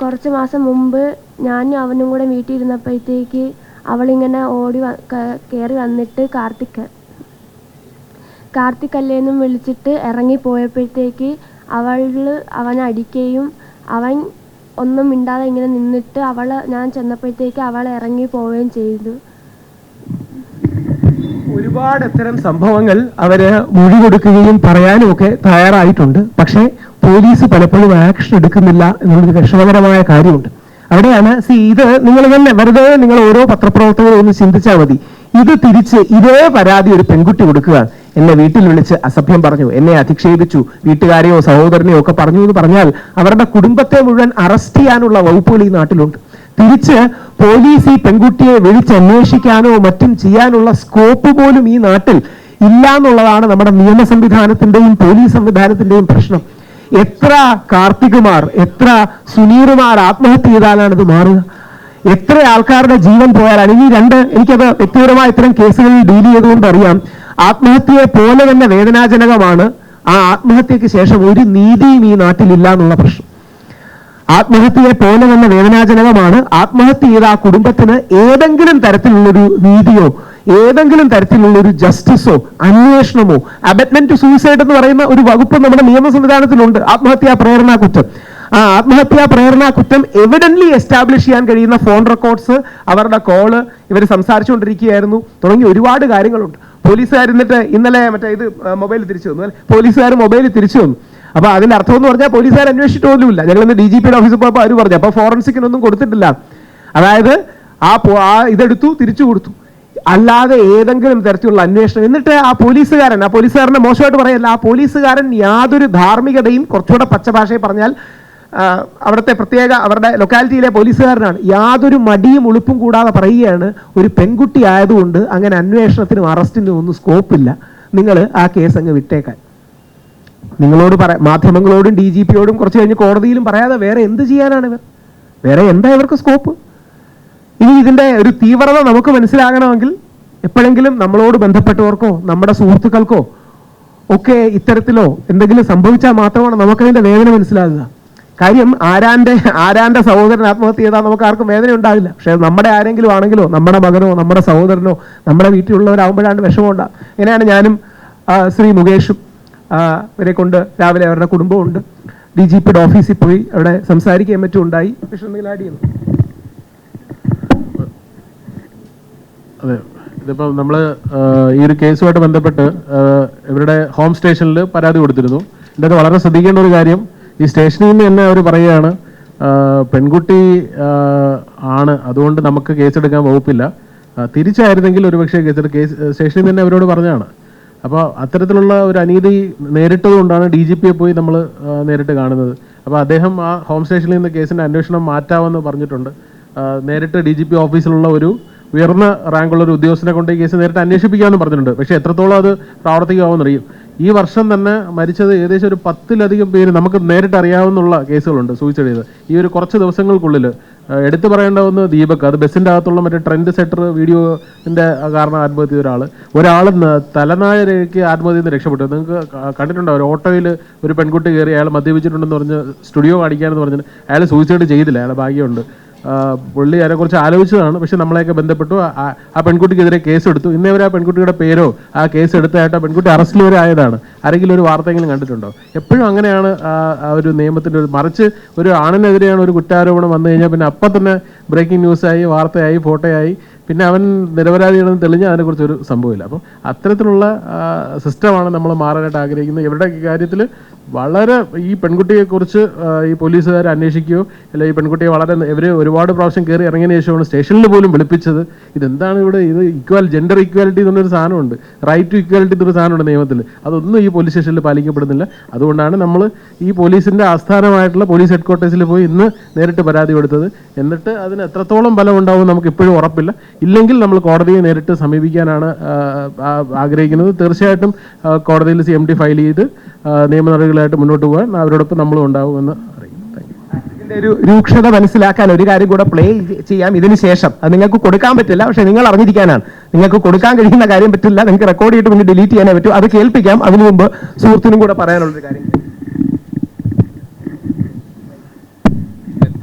കുറച്ച് മാസം മുമ്പ് ഞാനും അവനും കൂടെ വീട്ടിൽ ഇരുന്നപ്പോഴത്തേക്ക് അവളിങ്ങനെ കയറി വന്നിട്ട് കാർത്തികല്ലേന്നും വിളിച്ചിട്ട് ഇറങ്ങിപ്പോയപ്പോഴത്തേക്ക് അവനെ അടിക്കുകയും അവൻ ഒന്നും മിണ്ടാതെ ഇങ്ങനെ നിന്നിട്ട് ഞാൻ ചെന്നപ്പോഴത്തേക്ക് അവൾ ഇറങ്ങി പോവുകയും ചെയ്തു. ഒരുപാട് ഇത്തരം സംഭവങ്ങൾ അവര് മൊഴി കൊടുക്കുകയും പറയാനും ഒക്കെ തയ്യാറായിട്ടുണ്ട്. പക്ഷേ പോലീസ് പലപ്പോഴും ആക്ഷൻ എടുക്കുന്നില്ല എന്നുള്ളൊരു വിഷമകരമായ കാര്യമുണ്ട്. അവിടെയാണ് ഇത് നിങ്ങൾ തന്നെ വെറുതെ നിങ്ങൾ ഓരോ പത്രപ്രവർത്തകരും ഒന്ന് ചിന്തിച്ചാൽ മതി. ഇത് തിരിച്ച് ഇതേ പരാതി ഒരു പെൺകുട്ടി കൊടുക്കുകയാണ്. എന്നെ വീട്ടിൽ വിളിച്ച് അസഭ്യം പറഞ്ഞു, എന്നെ അധിക്ഷേപിച്ചു, വീട്ടുകാരെയോ സഹോദരനെയോ ഒക്കെ പറഞ്ഞു എന്ന് പറഞ്ഞാൽ അവരുടെ കുടുംബത്തെ മുഴുവൻ അറസ്റ്റ് ചെയ്യാനുള്ള വകുപ്പുകൾ ഈ നാട്ടിലുണ്ട്. തിരിച്ച് പോലീസ് ഈ പെൺകുട്ടിയെ വിളിച്ചന്വേഷിക്കാനോ മറ്റും ചെയ്യാനുള്ള സ്കോപ്പ് പോലും ഈ നാട്ടിൽ ഇല്ല എന്നുള്ളതാണ് നമ്മുടെ നിയമ സംവിധാനത്തിന്റെയും പോലീസ് സംവിധാനത്തിന്റെയും പ്രശ്നം. എത്ര കാർത്തികുമാർ, എത്ര സുനീറുമാർ ആത്മഹത്യ ചെയ്താലാണ് ഇത് മാറുക? എത്ര ആൾക്കാരുടെ ജീവൻ പോയാലാണ്? എനിക്കത് വ്യക്തിപരമായ ഇത്തരം കേസുകളിൽ ഡീൽ ചെയ്തുകൊണ്ട് അറിയാം. ആത്മഹത്യയെ പോലെ തന്നെ വേദനാജനകമാണ് ആ ആത്മഹത്യക്ക് ശേഷം ഒരു നീതിയും ഈ നാട്ടിലില്ല എന്നുള്ള പ്രശ്നം. ആത്മഹത്യയെ പോലെ തന്നെ വേദനാജനകമാണ് ആത്മഹത്യ ചെയ്ത ആ കുടുംബത്തിന് ഏതെങ്കിലും തരത്തിലുള്ളൊരു നീതിയോ ഏതെങ്കിലും തരത്തിലുള്ളൊരു ജസ്റ്റിസോ അന്വേഷണമോ. അബറ്റ്മെന്റ് ടു സൂയിസൈഡ് എന്ന് പറയുന്ന ഒരു വകുപ്പ് നമ്മുടെ നിയമ സംവിധാനത്തിലുണ്ട്, ആത്മഹത്യാ പ്രേരണാ കുറ്റം. ആ ആത്മഹത്യാ പ്രേരണാ കുറ്റം എവിഡന്റ്ലി എസ്റ്റാബ്ലിഷ് ചെയ്യാൻ കഴിയുന്ന ഫോൺ റെക്കോർഡ്സ്, അവരുടെ കോള്, ഇവർ സംസാരിച്ചുകൊണ്ടിരിക്കുകയായിരുന്നു തുടങ്ങി ഒരുപാട് കാര്യങ്ങളുണ്ട്. പോലീസുകാർ എന്നിട്ട് ഇന്നലെ ഇത് മൊബൈൽ തിരിച്ചു വന്നു, പോലീസുകാർ മൊബൈൽ തിരിച്ചു വന്നു. അപ്പൊ അതിന്റെ അർത്ഥം എന്ന് പറഞ്ഞാൽ പോലീസുകാർ അന്വേഷിച്ചിട്ട് പോലുമില്ല. ഞങ്ങൾ ഇന്ന് DGPയുടെ ഓഫീസിൽ പോയപ്പോൾ അവർ പറഞ്ഞു അപ്പൊ ഫോറൻസിക്കിനൊന്നും കൊടുത്തിട്ടില്ല. അതായത് ഇതെടുത്തു തിരിച്ചു കൊടുത്തു, അല്ലാതെ ഏതെങ്കിലും തരത്തിലുള്ള അന്വേഷണം. എന്നിട്ട് ആ പോലീസുകാരനെ മോശമായിട്ട് പറയല്ല, ആ പോലീസുകാരൻ യാതൊരു ധാർമ്മികതയും, കുറച്ചുകൂടെ പച്ചഭാഷയിൽ പറഞ്ഞാൽ അവിടുത്തെ പ്രത്യേക അവരുടെ ലൊക്കാലിറ്റിയിലെ പോലീസുകാരനാണ്, യാതൊരു മടിയും ഉളുപ്പും കൂടാതെ പറയുകയാണ്, ഒരു പെൺകുട്ടി ആയതുകൊണ്ട് അങ്ങനെ അന്വേഷണത്തിനും അറസ്റ്റിനും ഒന്നും സ്കോപ്പില്ല, നിങ്ങൾ ആ കേസ് അങ്ങ് വിട്ടേക്കാൻ. നിങ്ങളോട് മാധ്യമങ്ങളോടും DGPയോടും കുറച്ച് കഴിഞ്ഞ് കോടതിയിലും പറയാതെ വേറെ എന്ത് ചെയ്യാനാണ് ഇവർ? വേറെ എന്താ ഇവർക്ക് സ്കോപ്പ്? ഇനി ഇതിന്റെ ഒരു തീവ്രത നമുക്ക് മനസ്സിലാകണമെങ്കിൽ എപ്പോഴെങ്കിലും നമ്മളോട് ബന്ധപ്പെട്ടവർക്കോ നമ്മുടെ സുഹൃത്തുക്കൾക്കോ ഒക്കെ ഇത്തരത്തിലോ എന്തെങ്കിലും സംഭവിച്ചാൽ മാത്രമാണ് നമുക്കതിന്റെ വേദന മനസ്സിലാകുക. കാര്യം ആരാന്റെ സഹോദരൻ ആത്മഹത്യ ചെയ്താൽ നമുക്ക് ആർക്കും വേദന ഉണ്ടാവില്ല. പക്ഷെ നമ്മുടെ ആരെങ്കിലും ആണെങ്കിലോ, നമ്മുടെ മകനോ നമ്മുടെ സഹോദരനോ നമ്മുടെ വീട്ടിലുള്ളവരാകുമ്പോഴാണ് വിഷമം ഉണ്ടാകുക. ഇങ്ങനെയാണ് ഞാനും ശ്രീ മുകേഷും ഇവരെ കൊണ്ട് രാവിലെ അവരുടെ കുടുംബമുണ്ട് DGPയുടെ ഓഫീസിൽ പോയി അവിടെ സംസാരിക്കുകയും മറ്റും ഉണ്ടായി. പക്ഷെ എന്തെങ്കിലും ആഡ് ചെയ്യുന്നു? അതെ, ഇതിപ്പോൾ നമ്മൾ ഈ ഒരു കേസുമായിട്ട് ബന്ധപ്പെട്ട് ഇവരുടെ ഹോം സ്റ്റേഷനിൽ പരാതി കൊടുത്തിരുന്നു. ഇതിൻ്റെ വളരെ ശ്രദ്ധിക്കേണ്ട ഒരു കാര്യം, ഈ സ്റ്റേഷനിൽ നിന്ന് തന്നെ അവർ പറയുകയാണ് പെൺകുട്ടി ആണ്, അതുകൊണ്ട് നമുക്ക് കേസെടുക്കാൻ വകുപ്പില്ല, തിരിച്ചായിരുന്നെങ്കിൽ ഒരുപക്ഷെ സ്റ്റേഷനിൽ തന്നെ അവരോട് പറഞ്ഞതാണ്. അപ്പോൾ അത്തരത്തിലുള്ള ഒരു അനീതി നേരിട്ടതുകൊണ്ടാണ് DGPയെ പോയി നമ്മൾ നേരിട്ട് കാണുന്നത്. അപ്പോൾ അദ്ദേഹം ആ ഹോം സ്റ്റേഷനിൽ നിന്ന് കേസിൻ്റെ അന്വേഷണം മാറ്റാമെന്ന് പറഞ്ഞിട്ടുണ്ട്. നേരിട്ട് DGP ഓഫീസിലുള്ള ഒരു ഉയർന്ന റാങ്കുള്ള ഒരു ഉദ്യോഗസ്ഥനെ കൊണ്ട് ഈ കേസ് നേരിട്ട് അന്വേഷിപ്പിക്കാമെന്ന് പറഞ്ഞിട്ടുണ്ട്. പക്ഷേ എത്രത്തോളം അത് പ്രാവർത്തികമാവുമെന്നറിയും. ഈ വർഷം തന്നെ മരിച്ചത് ഏകദേശം ഒരു 10-ലധികം പേര് നമുക്ക് നേരിട്ട് അറിയാവുന്ന കേസുകളുണ്ട് സൂയിസൈഡ് ചെയ്ത്. ഈ ഒരു കുറച്ച് ദിവസങ്ങൾക്കുള്ളിൽ എടുത്തു പറയേണ്ട ഒന്ന് ദീപക്, അത് ബസ്സിൻ്റെ അകത്തുള്ള മറ്റേ ട്രെൻഡ് സെറ്റർ വീഡിയോൻ്റെ കാരണം ആത്മഹത്യ ചെയ്ത ഒരാൾ തലനാരിഴയ്ക്ക് ആത്മഹത്യ നിന്ന് രക്ഷപ്പെട്ടു. നിങ്ങൾക്ക് കണ്ടിട്ടുണ്ടോ? ഒരു ഓട്ടോയിൽ ഒരു പെൺകുട്ടി കയറി അയാൾ മദ്യപിച്ചിട്ടുണ്ടെന്ന് പറഞ്ഞ് സ്റ്റുഡിയോ കാണിക്കാനെന്ന് പറഞ്ഞിട്ട് അയാൾ സൂയിസൈഡ് ചെയ്തില്ല, അയാൾ ഭാഗ്യമുണ്ട്. പുള്ളി അതിനെക്കുറിച്ച് ആലോചിച്ചതാണ്. പക്ഷെ നമ്മളെയൊക്കെ ബന്ധപ്പെട്ടു, ആ പെൺകുട്ടിക്കെതിരെ കേസെടുത്തു. ഇന്നേ വരെ ആ പെൺകുട്ടിയുടെ പേരോ ആ കേസ് എടുത്തായിട്ട് ആ പെൺകുട്ടി അറസ്റ്റിൽ വരെ ആയതാണ്. ആരെങ്കിലും ഒരു വാർത്തയെങ്കിലും കണ്ടിട്ടുണ്ടോ? എപ്പോഴും അങ്ങനെയാണ് ആ ഒരു നിയമത്തിൻ്റെ മറിച്ച് ഒരു ആണിനെതിരെയാണ് ഒരു കുറ്റാരോപണം വന്നു കഴിഞ്ഞാൽ പിന്നെ അപ്പം തന്നെ ബ്രേക്കിംഗ് ന്യൂസായി, വാർത്തയായി, ഫോട്ടോയായി, പിന്നെ അവൻ നിരപരാധിയാണെന്ന് തെളിഞ്ഞാൽ അതിനെക്കുറിച്ചൊരു സംഭവമില്ല. അപ്പം അത്തരത്തിലുള്ള സിസ്റ്റമാണ് നമ്മൾ മാറാനായിട്ട് ആഗ്രഹിക്കുന്നത്. ഇവരുടെ കാര്യത്തിൽ വളരെ ഈ പെൺകുട്ടിയെക്കുറിച്ച് ഈ പോലീസുകാർ അന്വേഷിക്കുകയോ അല്ലെങ്കിൽ ഈ പെൺകുട്ടിയെ ഇവർ ഒരുപാട് പ്രാവശ്യം കയറി ഇറങ്ങിയതിന് ശേഷമാണ് സ്റ്റേഷനിൽ പോലും വിളിപ്പിച്ചത്. ഇതെന്താണ് ഇവിടെ? ഇത് ജെൻഡർ ഈക്വാലിറ്റി എന്നുള്ളൊരു സാധനമുണ്ട്, റൈറ്റ് ടു ഈക്വാലിറ്റി എന്നൊരു സാധനമുണ്ട് നിയമത്തിൽ. അതൊന്നും ഈ പോലീസ് സ്റ്റേഷനിൽ പാലിക്കപ്പെടുന്നില്ല. അതുകൊണ്ടാണ് നമ്മൾ ഈ പോലീസിൻ്റെ ആസ്ഥാനമായിട്ടുള്ള പോലീസ് ഹെഡ്ക്വാർട്ടേഴ്സിൽ പോയി ഇന്ന് നേരിട്ട് പരാതി കൊടുത്തത്. എന്നിട്ട് അതിന് എത്രത്തോളം ബലമുണ്ടാവും നമുക്ക് ഇപ്പോഴും ഉറപ്പില്ല. ഇല്ലെങ്കിൽ നമ്മൾ കോടതിയെ നേരിട്ട് സമീപിക്കാനാണ് ആഗ്രഹിക്കുന്നത്. തീർച്ചയായിട്ടും കോടതിയിൽ CMD ഫയൽ ചെയ്ത് നിയമ നടപടികളായിട്ട് മുന്നോട്ട് പോകാൻ അവരോടൊപ്പം നമ്മളും ഉണ്ടാവുമെന്ന് അറിയിക്കും. ഇതിന്റെ ഒരു രൂക്ഷത മനസ്സിലാക്കാൻ ഒരു കാര്യം കൂടെ പ്ലേ ചെയ്യാം ഇതിന് ശേഷം. അത് നിങ്ങൾക്ക് കൊടുക്കാൻ പറ്റില്ല, പക്ഷെ നിങ്ങൾ അറിഞ്ഞിരിക്കാനാണ്. നിങ്ങൾക്ക് കൊടുക്കാൻ കഴിയുന്ന കാര്യം പറ്റില്ല, നിങ്ങൾക്ക് റെക്കോർഡ് ചെയ്തിട്ട് പിന്നെ ഡിലീറ്റ് ചെയ്യാനേ പറ്റൂ. അത് കേൾപ്പിക്കാം. അതിനു മുമ്പ് സുഹൃത്തിനും കൂടെ പറയാനുള്ളൊരു കാര്യം.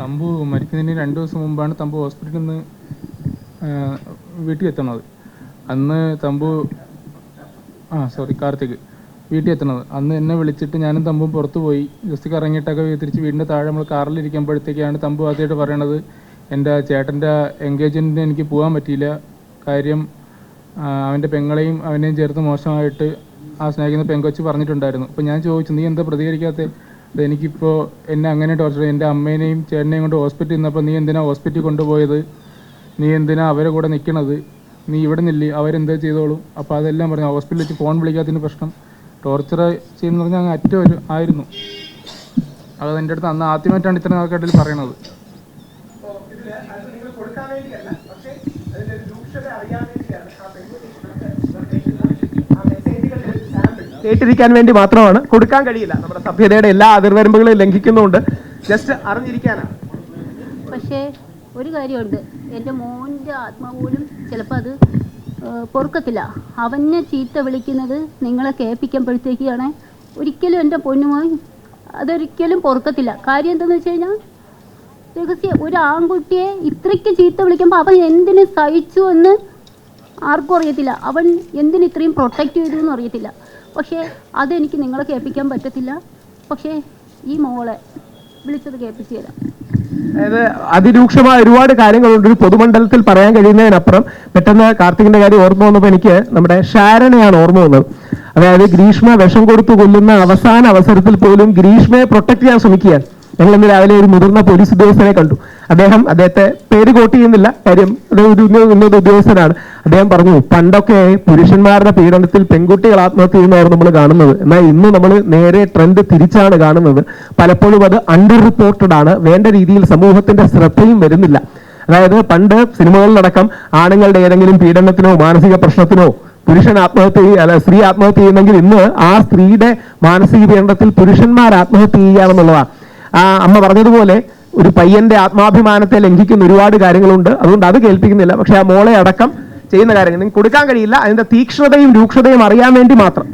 തമ്പു മരിക്കുന്നതിന് 2 ദിവസം മുമ്പാണ് തമ്പു ഹോസ്പിറ്റലിൽ നിന്ന് വീട്ടിൽ എത്തുന്നത്. അന്ന് തമ്പു കാർത്തിക് വീട്ടിൽ എത്തുന്നത്. അന്ന് എന്നെ വിളിച്ചിട്ട് ഞാനും തമ്പും പുറത്തു പോയി ജസ്റ്റ് ഇറങ്ങിയിട്ടൊക്കെ തിരിച്ച് വീടിൻ്റെ താഴെ നമ്മൾ കാറിലിരിക്കുമ്പോഴത്തേക്കാണ് തമ്പു ആദ്യമായിട്ട് പറയണത്, എൻ്റെ ചേട്ടൻ്റെ എൻഗേജ്മെൻറ്റിന് എനിക്ക് പോകാൻ പറ്റിയില്ല, കാര്യം അവൻ്റെ പെങ്ങളെയും അവനെയും ചേർത്ത് മോശമായിട്ട് ആ സ്നേഹിക്കുന്ന പെങ്കൊച്ച് പറഞ്ഞിട്ടുണ്ടായിരുന്നു. അപ്പോൾ ഞാൻ ചോദിച്ചു, നീ എന്താ പ്രതികരിക്കാത്തത്? എനിക്കിപ്പോൾ എന്നെ അങ്ങനെ ടോർച്ചർ, എൻ്റെ അമ്മേനെയും ചേട്ടനെയും കൊണ്ട് ഹോസ്പിറ്റലിൽ നിന്നപ്പോൾ നീ എന്തിനാ ഹോസ്പിറ്റലിൽ കൊണ്ടുപോയത്? നീ എന്തിനാ അവരെ കൂടെ നിൽക്കണത്? നീ ഇവിടെ നില്ലേ, അവരെന്താ ചെയ്തോളും. അപ്പോൾ അതെല്ലാം പറഞ്ഞു. ഹോസ്പിറ്റലിൽ വെച്ച് ഫോൺ വിളിക്കാത്തതിന് പ്രശ്നം, ടോർച്ചർ ചെയ്യുന്ന പറഞ്ഞാൽ അങ്ങ് അറ്റം ആയിരുന്നു. അത് എൻ്റെ അടുത്ത് അന്ന് ആദ്യമായിട്ടാണ് ഇത്ര നാൾക്കാട്ടിൽ പറയണത്. കേട്ടിരിക്കാൻ വേണ്ടി മാത്രമാണ്, കൊടുക്കാൻ കഴിയില്ല. നമ്മുടെ സഭ്യതയുടെ എല്ലാ അതിർവരമ്പുകളും ലംഘിക്കുന്നുണ്ട്. ജസ്റ്റ് അറിഞ്ഞിരിക്കാനാണ്. പക്ഷേ ഒരു കാര്യമുണ്ട്, എൻ്റെ മോൻ്റെ ആത്മാവ് പോലും ചിലപ്പോൾ അത് പൊറുക്കത്തില്ല. അവനെ ചീത്ത വിളിക്കുന്നത് നിങ്ങളെ കേൾപ്പിക്കുമ്പോഴത്തേക്കാണ് ഒരിക്കലും എൻ്റെ പൊന്നുമായി അതൊരിക്കലും പൊറുക്കത്തില്ല. കാര്യം എന്താണെന്ന് വെച്ച് കഴിഞ്ഞാൽ രഹസ്യം ഒരു ആൺകുട്ടിയെ ഇത്രയ്ക്ക് ചീത്ത വിളിക്കുമ്പോൾ അവൻ എന്തിന് സഹിച്ചു എന്ന് ആർക്കും അറിയത്തില്ല. അവൻ എന്തിന് ഇത്രയും പ്രൊട്ടക്റ്റ് ചെയ്തു എന്ന് അറിയത്തില്ല. പക്ഷേ അതെനിക്ക് നിങ്ങളെ കേൾപ്പിക്കാൻ പറ്റത്തില്ല. പക്ഷേ ഈ മോളെ വിളിച്ചത് കേൾപ്പിച്ചു തരാം. അതായത് അതിരൂക്ഷമായ ഒരുപാട് കാര്യങ്ങളുണ്ട് ഒരു പൊതുമണ്ഡലത്തിൽ പറയാൻ കഴിയുന്നതിനപ്പുറം. പെട്ടെന്ന് കാർത്തികിന്റെ കാര്യം ഓർമ്മ വന്നപ്പോൾ എനിക്ക് നമ്മുടെ ഷാരനെയാണ് ഓർമ്മ വന്നത്. അതായത് ഗ്രീഷ്മ വിഷം കൊടുത്തു കൊല്ലുന്ന അവസാന അവസരത്തിൽ പോലും ഗ്രീഷ്മയെ പ്രൊട്ടക്ട് ചെയ്യാൻ ശ്രമിക്കുകയാണ്. ഞങ്ങൾ ഇന്ന് രാവിലെ ഒരു മുതിർന്ന പോലീസ് ഉദ്യോഗസ്ഥനെ കണ്ടു. അദ്ദേഹത്തെ പേര് കോട്ട് ചെയ്യുന്നില്ല, കാര്യം ഒരു ഉന്നത ഉദ്യോഗസ്ഥനാണ്. അദ്ദേഹം പറഞ്ഞു, പണ്ടൊക്കെ പുരുഷന്മാരുടെ പീഡനത്തിൽ പെൺകുട്ടികൾ ആത്മഹത്യ ചെയ്യുന്നതായിരുന്നു നമ്മൾ കാണുന്നത്. എന്നാൽ ഇന്ന് നമ്മൾ നേരെ ട്രെൻഡ് തിരിച്ചാണ് കാണുന്നത്. പലപ്പോഴും അത് അണ്ടർ റിപ്പോർട്ടഡ് ആണ്, വേണ്ട രീതിയിൽ സമൂഹത്തിന്റെ ശ്രദ്ധയും വരുന്നില്ല. അതായത് പണ്ട് സിനിമകളിലടക്കം ആണുങ്ങളുടെ ഏതെങ്കിലും പീഡനത്തിനോ മാനസിക പ്രശ്നത്തിനോ പുരുഷൻ സ്ത്രീ ആത്മഹത്യ ചെയ്യുന്നെങ്കിൽ ഇന്ന് ആ സ്ത്രീയുടെ മാനസിക പീഡനത്തിൽ പുരുഷന്മാർ ആത്മഹത്യ ചെയ്യുകയാണെന്നുള്ളതാണ്. ആ അമ്മ പറഞ്ഞതുപോലെ ഒരു പയ്യന്റെ ആത്മാഭിമാനത്തെ ലംഘിക്കുന്ന ഒരുപാട് കാര്യങ്ങളുണ്ട്. അതുകൊണ്ട് അത് കേൾപ്പിക്കുന്നില്ല. പക്ഷെ ആ മോളെ അടക്കം ചെയ്യുന്ന കാര്യങ്ങൾ നിങ്ങൾക്ക് കൊടുക്കാൻ കഴിയില്ല. അതിന്റെ തീക്ഷ്ണതയും രൂക്ഷതയും അറിയാൻ വേണ്ടി മാത്രം.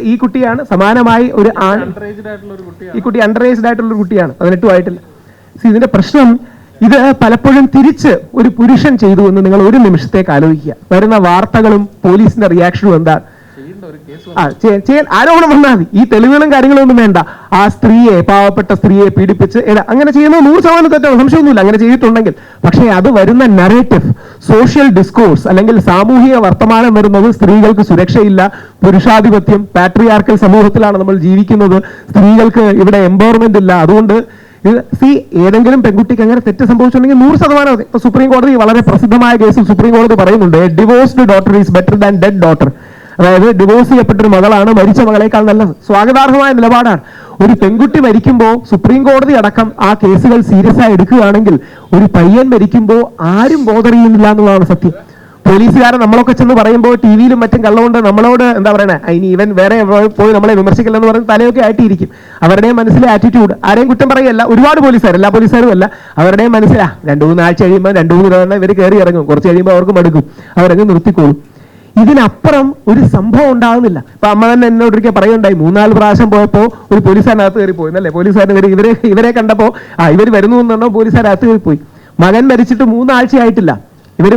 ഈ കുട്ടിയാണ് സമാനമായി ഒരു ഈ കുട്ടി അണ്ടർ ഏജ്ഡ് ആയിട്ടുള്ള ഒരു കുട്ടിയാണ്, 18 ആയിട്ടില്ല. ഇതിന്റെ പ്രശ്നം ഇത് പലപ്പോഴും തിരിച്ച് ഒരു പുരുഷൻ ചെയ്തു എന്ന് നിങ്ങൾ ഒരു നിമിഷത്തേക്ക് ആലോചിക്കുക. വരുന്ന വാർത്തകളും പോലീസിന്റെ റിയാക്ഷനും എന്താ? ആരോപണം വന്നാൽ മതി, ഈ തെളിവുകളും കാര്യങ്ങളും ഒന്നും വേണ്ട. ആ സ്ത്രീയെ, പാവപ്പെട്ട സ്ത്രീയെ പീഡിപ്പിച്ച് അങ്ങനെ ചെയ്യുന്നത് 100% തെറ്റാണ്, സംശയമൊന്നുമില്ല അങ്ങനെ ചെയ്തിട്ടുണ്ടെങ്കിൽ. പക്ഷേ അത് വരുന്ന നറേറ്റീവ്, സോഷ്യൽ ഡിസ്കോഴ്സ് അല്ലെങ്കിൽ സാമൂഹിക വർത്തമാനം വരുന്നത് സ്ത്രീകൾക്ക് സുരക്ഷയില്ല, പുരുഷാധിപത്യം, പാട്രിയാർക്കൽ സമൂഹത്തിലാണ് നമ്മൾ ജീവിക്കുന്നത്, സ്ത്രീകൾക്ക് ഇവിടെ എംപവർമെന്റ് ഇല്ല. അതുകൊണ്ട് ഏതെങ്കിലും പെൺകുട്ടിക്ക് അങ്ങനെ തെറ്റ് സംഭവിച്ചിട്ടുണ്ടെങ്കിൽ 100% ഇപ്പൊ സുപ്രീം കോടതി വളരെ പ്രസിദ്ധമായ കേസിൽ സുപ്രീം കോടതി പറയുന്നുണ്ട്, divorced daughter is better than dead daughter. അതായത് ഡിവോഴ്സ് ചെയ്യപ്പെട്ടൊരു മകളാണ് മരിച്ച മകളേക്കാൾ നല്ലത്. സ്വാഗതാർഹമായ നിലപാടാണ്. ഒരു പെൺകുട്ടി മരിക്കുമ്പോൾ സുപ്രീം കോടതി അടക്കം ആ കേസുകൾ സീരിയസ് ആയി എടുക്കുകയാണെങ്കിൽ ഒരു പയ്യൻ മരിക്കുമ്പോൾ ആരും ബോധർ ചെയ്യുന്നില്ല എന്നുള്ളതാണ് സത്യം. പോലീസുകാരൻ നമ്മളൊക്കെ ചെന്ന് പറയുമ്പോൾ ടി വിയിലും മറ്റും കള്ളമുണ്ട് നമ്മളോട് എന്താ പറയണേ, ഇനി ഇവൻ വേറെ പോയി നമ്മളെ വിമർശിക്കില്ലെന്ന് പറഞ്ഞ് തലയൊക്കെ ആയിട്ടിരിക്കും. അവരുടെയും മനസ്സിലെ ആറ്റിറ്റ്യൂഡ്, ആരെയും കുറ്റം പറയല്ല, ഒരുപാട് പോലീസുകാർ, എല്ലാ പോലീസുകാരും അല്ല, അവരുടെയും മനസ്സിലാ 2-3 ആഴ്ച കഴിയുമ്പോൾ 2-3 തവണ ഇവർ കയറി ഇറങ്ങും, കുറച്ച് കഴിയുമ്പോൾ അവർക്ക് മടുക്കും, അവരങ്ങ് നിർത്തിക്കോളും. ഇതിനപ്പുറം ഒരു സംഭവം ഉണ്ടാകുന്നില്ല. ഇപ്പൊ അമ്മ തന്നെ എന്നോടൊരിക്കൽ പറയുണ്ടായി, 3-4 പ്രാവശ്യം പോയപ്പോൾ ഒരു പോലീസുകാരനകത്ത് കയറി പോയി എന്നല്ലേ, പോലീസുകാരൻ ഇവരെ കണ്ടപ്പോൾ ഇവർ വരുന്നു എന്ന് പറഞ്ഞാൽ പോലീസുകാരകത്ത് കയറി പോയി. മകൻ മരിച്ചിട്ട് 3 ആഴ്ചയായിട്ടില്ല.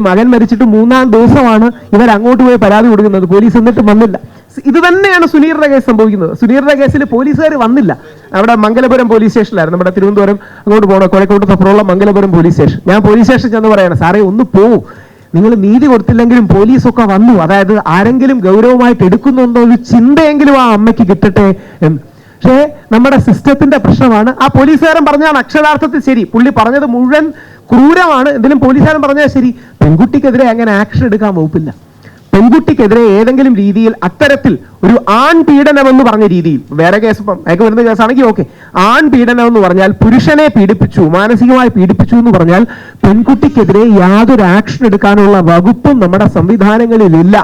മകൻ മരിച്ചിട്ട് 3-ാം ദിവസമാണ് ഇവർ അങ്ങോട്ട് പോയി പരാതി കൊടുക്കുന്നത്, പോലീസ് എന്നിട്ട് വന്നില്ല. ഇത് തന്നെയാണ് സുനീറിന്റെ കേസ് സംഭവിക്കുന്നത്. സുനീറിന്റെ കേസിൽ പോലീസുകാർ വന്നില്ല. അവിടെ മംഗലപുരം പോലീസ് സ്റ്റേഷനിലായിരുന്നു, നമ്മുടെ തിരുവനന്തപുരം അങ്ങോട്ട് പോകണം, കോഴിക്കോട്ട് അപ്പുറമുള്ള മംഗലപുരം പോലീസ് സ്റ്റേഷൻ. ഞാൻ പോലീസ് സ്റ്റേഷൻ ചെന്ന് പറയണം, സാറേ ഒന്ന് പോവും, നിങ്ങൾ നീതി കൊടുത്തില്ലെങ്കിലും പോലീസൊക്കെ വന്നു, അതായത് ആരെങ്കിലും ഗൗരവമായിട്ട് എടുക്കുന്നുണ്ടോ ഒരു ചിന്തയെങ്കിലും ആ അമ്മയ്ക്ക് കിട്ടട്ടെ എന്ന്. പക്ഷേ നമ്മുടെ സിസ്റ്റത്തിന്റെ പ്രശ്നമാണ്. ആ പോലീസുകാരൻ പറഞ്ഞാണ് അക്ഷരാർത്ഥത്തിൽ ശരി, പുള്ളി പറഞ്ഞത് മുഴുവൻ ക്രൂരമാണ്, എന്തെങ്കിലും പോലീസുകാരൻ പറഞ്ഞാൽ ശരി. പെൺകുട്ടിക്കെതിരെ അങ്ങനെ ആക്ഷൻ എടുക്കാൻ വകുപ്പില്ല. പെൺകുട്ടിക്കെതിരെ ഏതെങ്കിലും രീതിയിൽ അത്തരത്തിൽ ഒരു ആൺപീഡനം എന്ന് പറഞ്ഞ രീതിയിൽ, വേറെ കേസ് ഇപ്പം അയക്ക് വരുന്ന കേസാണെങ്കിൽ ഓക്കെ, ആൺപീഡനം എന്ന് പറഞ്ഞാൽ പുരുഷനെ പീഡിപ്പിച്ചു, മാനസികമായി പീഡിപ്പിച്ചു എന്ന് പറഞ്ഞാൽ പെൺകുട്ടിക്കെതിരെ യാതൊരു ആക്ഷൻ എടുക്കാനുള്ള വകുപ്പും നമ്മുടെ സംവിധാനങ്ങളിലില്ല.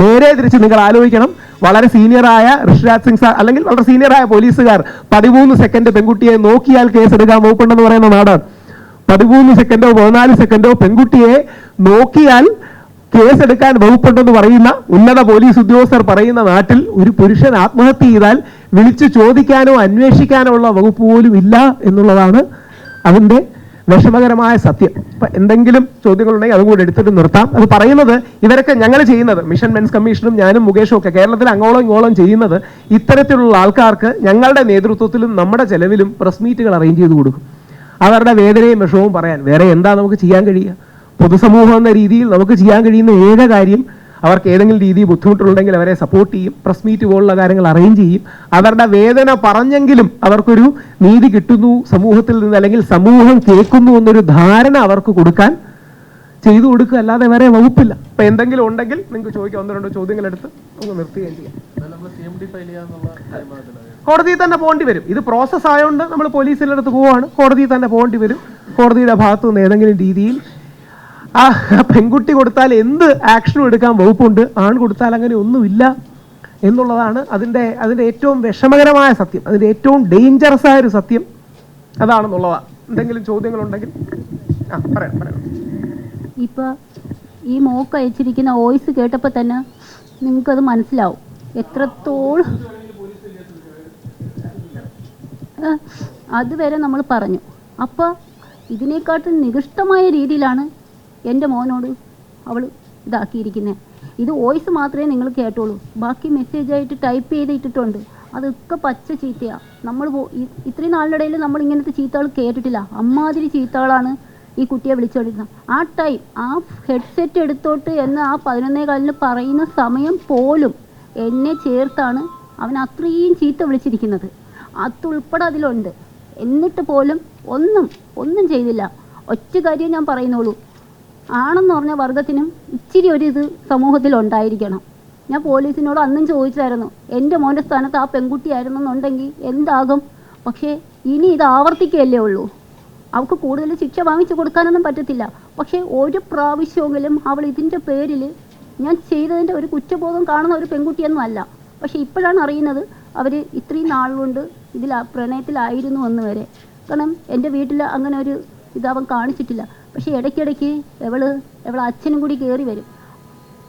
നേരെ തിരിച്ച് നിങ്ങൾ ആലോചിക്കണം, വളരെ സീനിയറായ ഋഷിരാജ് സിംഗ് സാർ അല്ലെങ്കിൽ വളരെ സീനിയറായ പോലീസുകാർ 13 സെക്കൻഡ് പെൺകുട്ടിയെ നോക്കിയാൽ കേസെടുക്കാൻ വകുപ്പുണ്ടെന്ന് പറയുന്ന നാടാണ്. 13 സെക്കൻഡോ 14 സെക്കൻഡോ പെൺകുട്ടിയെ നോക്കിയാൽ കേസെടുക്കാൻ വകുപ്പുണ്ടെന്ന് പറയുന്ന ഉന്നത പോലീസ് ഉദ്യോഗസ്ഥർ പറയുന്ന നാട്ടിൽ ഒരു പുരുഷൻ ആത്മഹത്യ ചെയ്താൽ വിളിച്ചു ചോദിക്കാനോ അന്വേഷിക്കാനോ ഉള്ള വകുപ്പ് പോലും ഇല്ല എന്നുള്ളതാണ് അതിൻ്റെ വിഷമകരമായ സത്യം. ഇപ്പം എന്തെങ്കിലും ചോദ്യങ്ങളുണ്ടെങ്കിൽ അതും കൂടെ എടുത്തിട്ട് നിർത്താം. അത് പറയുന്നത് ഇവരൊക്കെ ഞങ്ങൾ ചെയ്യുന്നത്, മിഷൻ മെൻസ് കമ്മീഷനും ഞാനും മുകേഷും ഒക്കെ കേരളത്തിൽ അങ്ങോളം ഇങ്ങോളം ചെയ്യുന്നത്, ഇത്തരത്തിലുള്ള ആൾക്കാർക്ക് ഞങ്ങളുടെ നേതൃത്വത്തിലും നമ്മുടെ ചെലവിലും പ്രസ് മീറ്റുകൾ അറേഞ്ച് ചെയ്ത് കൊടുക്കും. അവരുടെ വേദനയും വിഷമവും പറയാൻ വേറെ എന്താ നമുക്ക് ചെയ്യാൻ കഴിയുക? പൊതുസമൂഹം എന്ന രീതിയിൽ നമുക്ക് ചെയ്യാൻ കഴിയുന്ന ഏക കാര്യം, അവർക്ക് ഏതെങ്കിലും രീതിയിൽ ബുദ്ധിമുട്ടുണ്ടെങ്കിൽ അവരെ സപ്പോർട്ട് ചെയ്യും, പ്രസ് മീറ്റ് പോലുള്ള കാര്യങ്ങൾ അറേഞ്ച് ചെയ്യും. അവരുടെ വേദന പറഞ്ഞെങ്കിലും അവർക്കൊരു നീതി കിട്ടുന്നു സമൂഹത്തിൽ നിന്ന്, അല്ലെങ്കിൽ സമൂഹം കേൾക്കുന്നു എന്നൊരു ധാരണ അവർക്ക് കൊടുക്കാൻ ചെയ്തു കൊടുക്കുക, അല്ലാതെ വേറെ വകുപ്പില്ല. അപ്പൊ എന്തെങ്കിലും ഉണ്ടെങ്കിൽ നിങ്ങൾക്ക് ചോദിക്കാം, 1-2 ചോദ്യങ്ങളെടുത്ത് നമുക്ക് നിർത്തുകയും ചെയ്യാം. കോടതിയിൽ തന്നെ പോകേണ്ടി വരും. ഇത് പ്രോസസ് ആയതുകൊണ്ട് നമ്മൾ പോലീസിൻ്റെ അടുത്ത് പോവുകയാണ്, കോടതിയിൽ തന്നെ പോകേണ്ടി വരും. കോടതിയുടെ ഭാഗത്തു നിന്ന് ഏതെങ്കിലും രീതിയിൽ ആ പെൺകുട്ടി കൊടുത്താൽ എന്ത് ആക്ഷനും എടുക്കാൻ വകുപ്പുണ്ട്, ആൺ കൊടുത്താൽ അങ്ങനെ ഒന്നുമില്ല എന്നുള്ളതാണ് അതിൻ്റെ ഏറ്റവും വിഷമകരമായ സത്യം, അതിൻ്റെ ഏറ്റവും ഡേഞ്ചറസ് ആയൊരു സത്യം അതാണെന്നുള്ളതാണ്. എന്തെങ്കിലും ചോദ്യങ്ങളുണ്ടെങ്കിൽ പറയാം. ഇപ്പോൾ ഈ മോക്ക് അയച്ചിരിക്കുന്ന വോയിസ് കേട്ടപ്പോൾ തന്നെ നിങ്ങൾക്കത് മനസ്സിലാവും എത്രത്തോളം. അതുവരെ നമ്മൾ പറഞ്ഞു. അപ്പോൾ ഇതിനേക്കാട്ടും നികൃഷ്ടമായ രീതിയിലാണ് എൻ്റെ മോനോട് അവൾ ഇതാക്കിയിരിക്കുന്നത്. ഇത് വോയിസ് മാത്രമേ നിങ്ങൾ കേട്ടോളൂ, ബാക്കി മെസ്സേജായിട്ട് ടൈപ്പ് ചെയ്ത് ഇട്ടിട്ടുണ്ട്. അതൊക്കെ പച്ച ചീത്തയാണ്. നമ്മൾ ഇത്രയും നാളിനിടയിൽ നമ്മൾ ഇങ്ങനത്തെ ചീത്തകൾ കേട്ടിട്ടില്ല. അമ്മാതിരി ചീത്തകളാണ് ഈ കുട്ടിയെ വിളിച്ചുകൊണ്ടിരുന്നത്. ആ ടൈം, ആ ഹെഡ്സെറ്റ് എടുത്തോട്ട് എന്ന് ആ 11:15 പറയുന്ന സമയം പോലും എന്നെ ചേർത്താണ് അവൻ അത്രയും ചീത്ത വിളിച്ചിരിക്കുന്നത്. അതുൾപ്പെടെ അതിലുണ്ട്. എന്നിട്ട് പോലും ഒന്നും ചെയ്തില്ല. ഒറ്റ കാര്യം ഞാൻ പറയുന്നുള്ളൂ, ആണെന്ന് പറഞ്ഞ വർഗത്തിനും ഇച്ചിരി ഒരു ഇത് സമൂഹത്തിലുണ്ടായിരിക്കണം. ഞാൻ പോലീസിനോട് അന്നും ചോദിച്ചായിരുന്നു, എൻ്റെ മോൻ്റെ സ്ഥാനത്ത് ആ പെൺകുട്ടിയായിരുന്നു എന്നുണ്ടെങ്കിൽ എന്താകും. പക്ഷേ ഇനി ഇത് ആവർത്തിക്കുകയല്ലേ ഉള്ളൂ. അവൾക്ക് കൂടുതൽ ശിക്ഷ വാങ്ങിച്ചു കൊടുക്കാനൊന്നും പറ്റത്തില്ല. പക്ഷേ ഒരു പ്രാവശ്യമെങ്കിലും അവൾ ഇതിൻ്റെ പേരിൽ ഞാൻ ചെയ്തതിൻ്റെ ഒരു കുറ്റബോധം കാണുന്ന ഒരു പെൺകുട്ടിയൊന്നും അല്ല. പക്ഷേ ഇപ്പോഴാണ് അറിയുന്നത് അവർ ഇത്രയും നാളുകൊണ്ട് പ്രണയത്തിലായിരുന്നു എന്ന് വരെ. കാരണം എൻ്റെ വീട്ടിൽ അങ്ങനെ ഒരു ഇതവൻ കാണിച്ചിട്ടില്ല. പക്ഷേ ഇടയ്ക്കിടയ്ക്ക് അവൾ അച്ഛനും കൂടി കയറി വരും.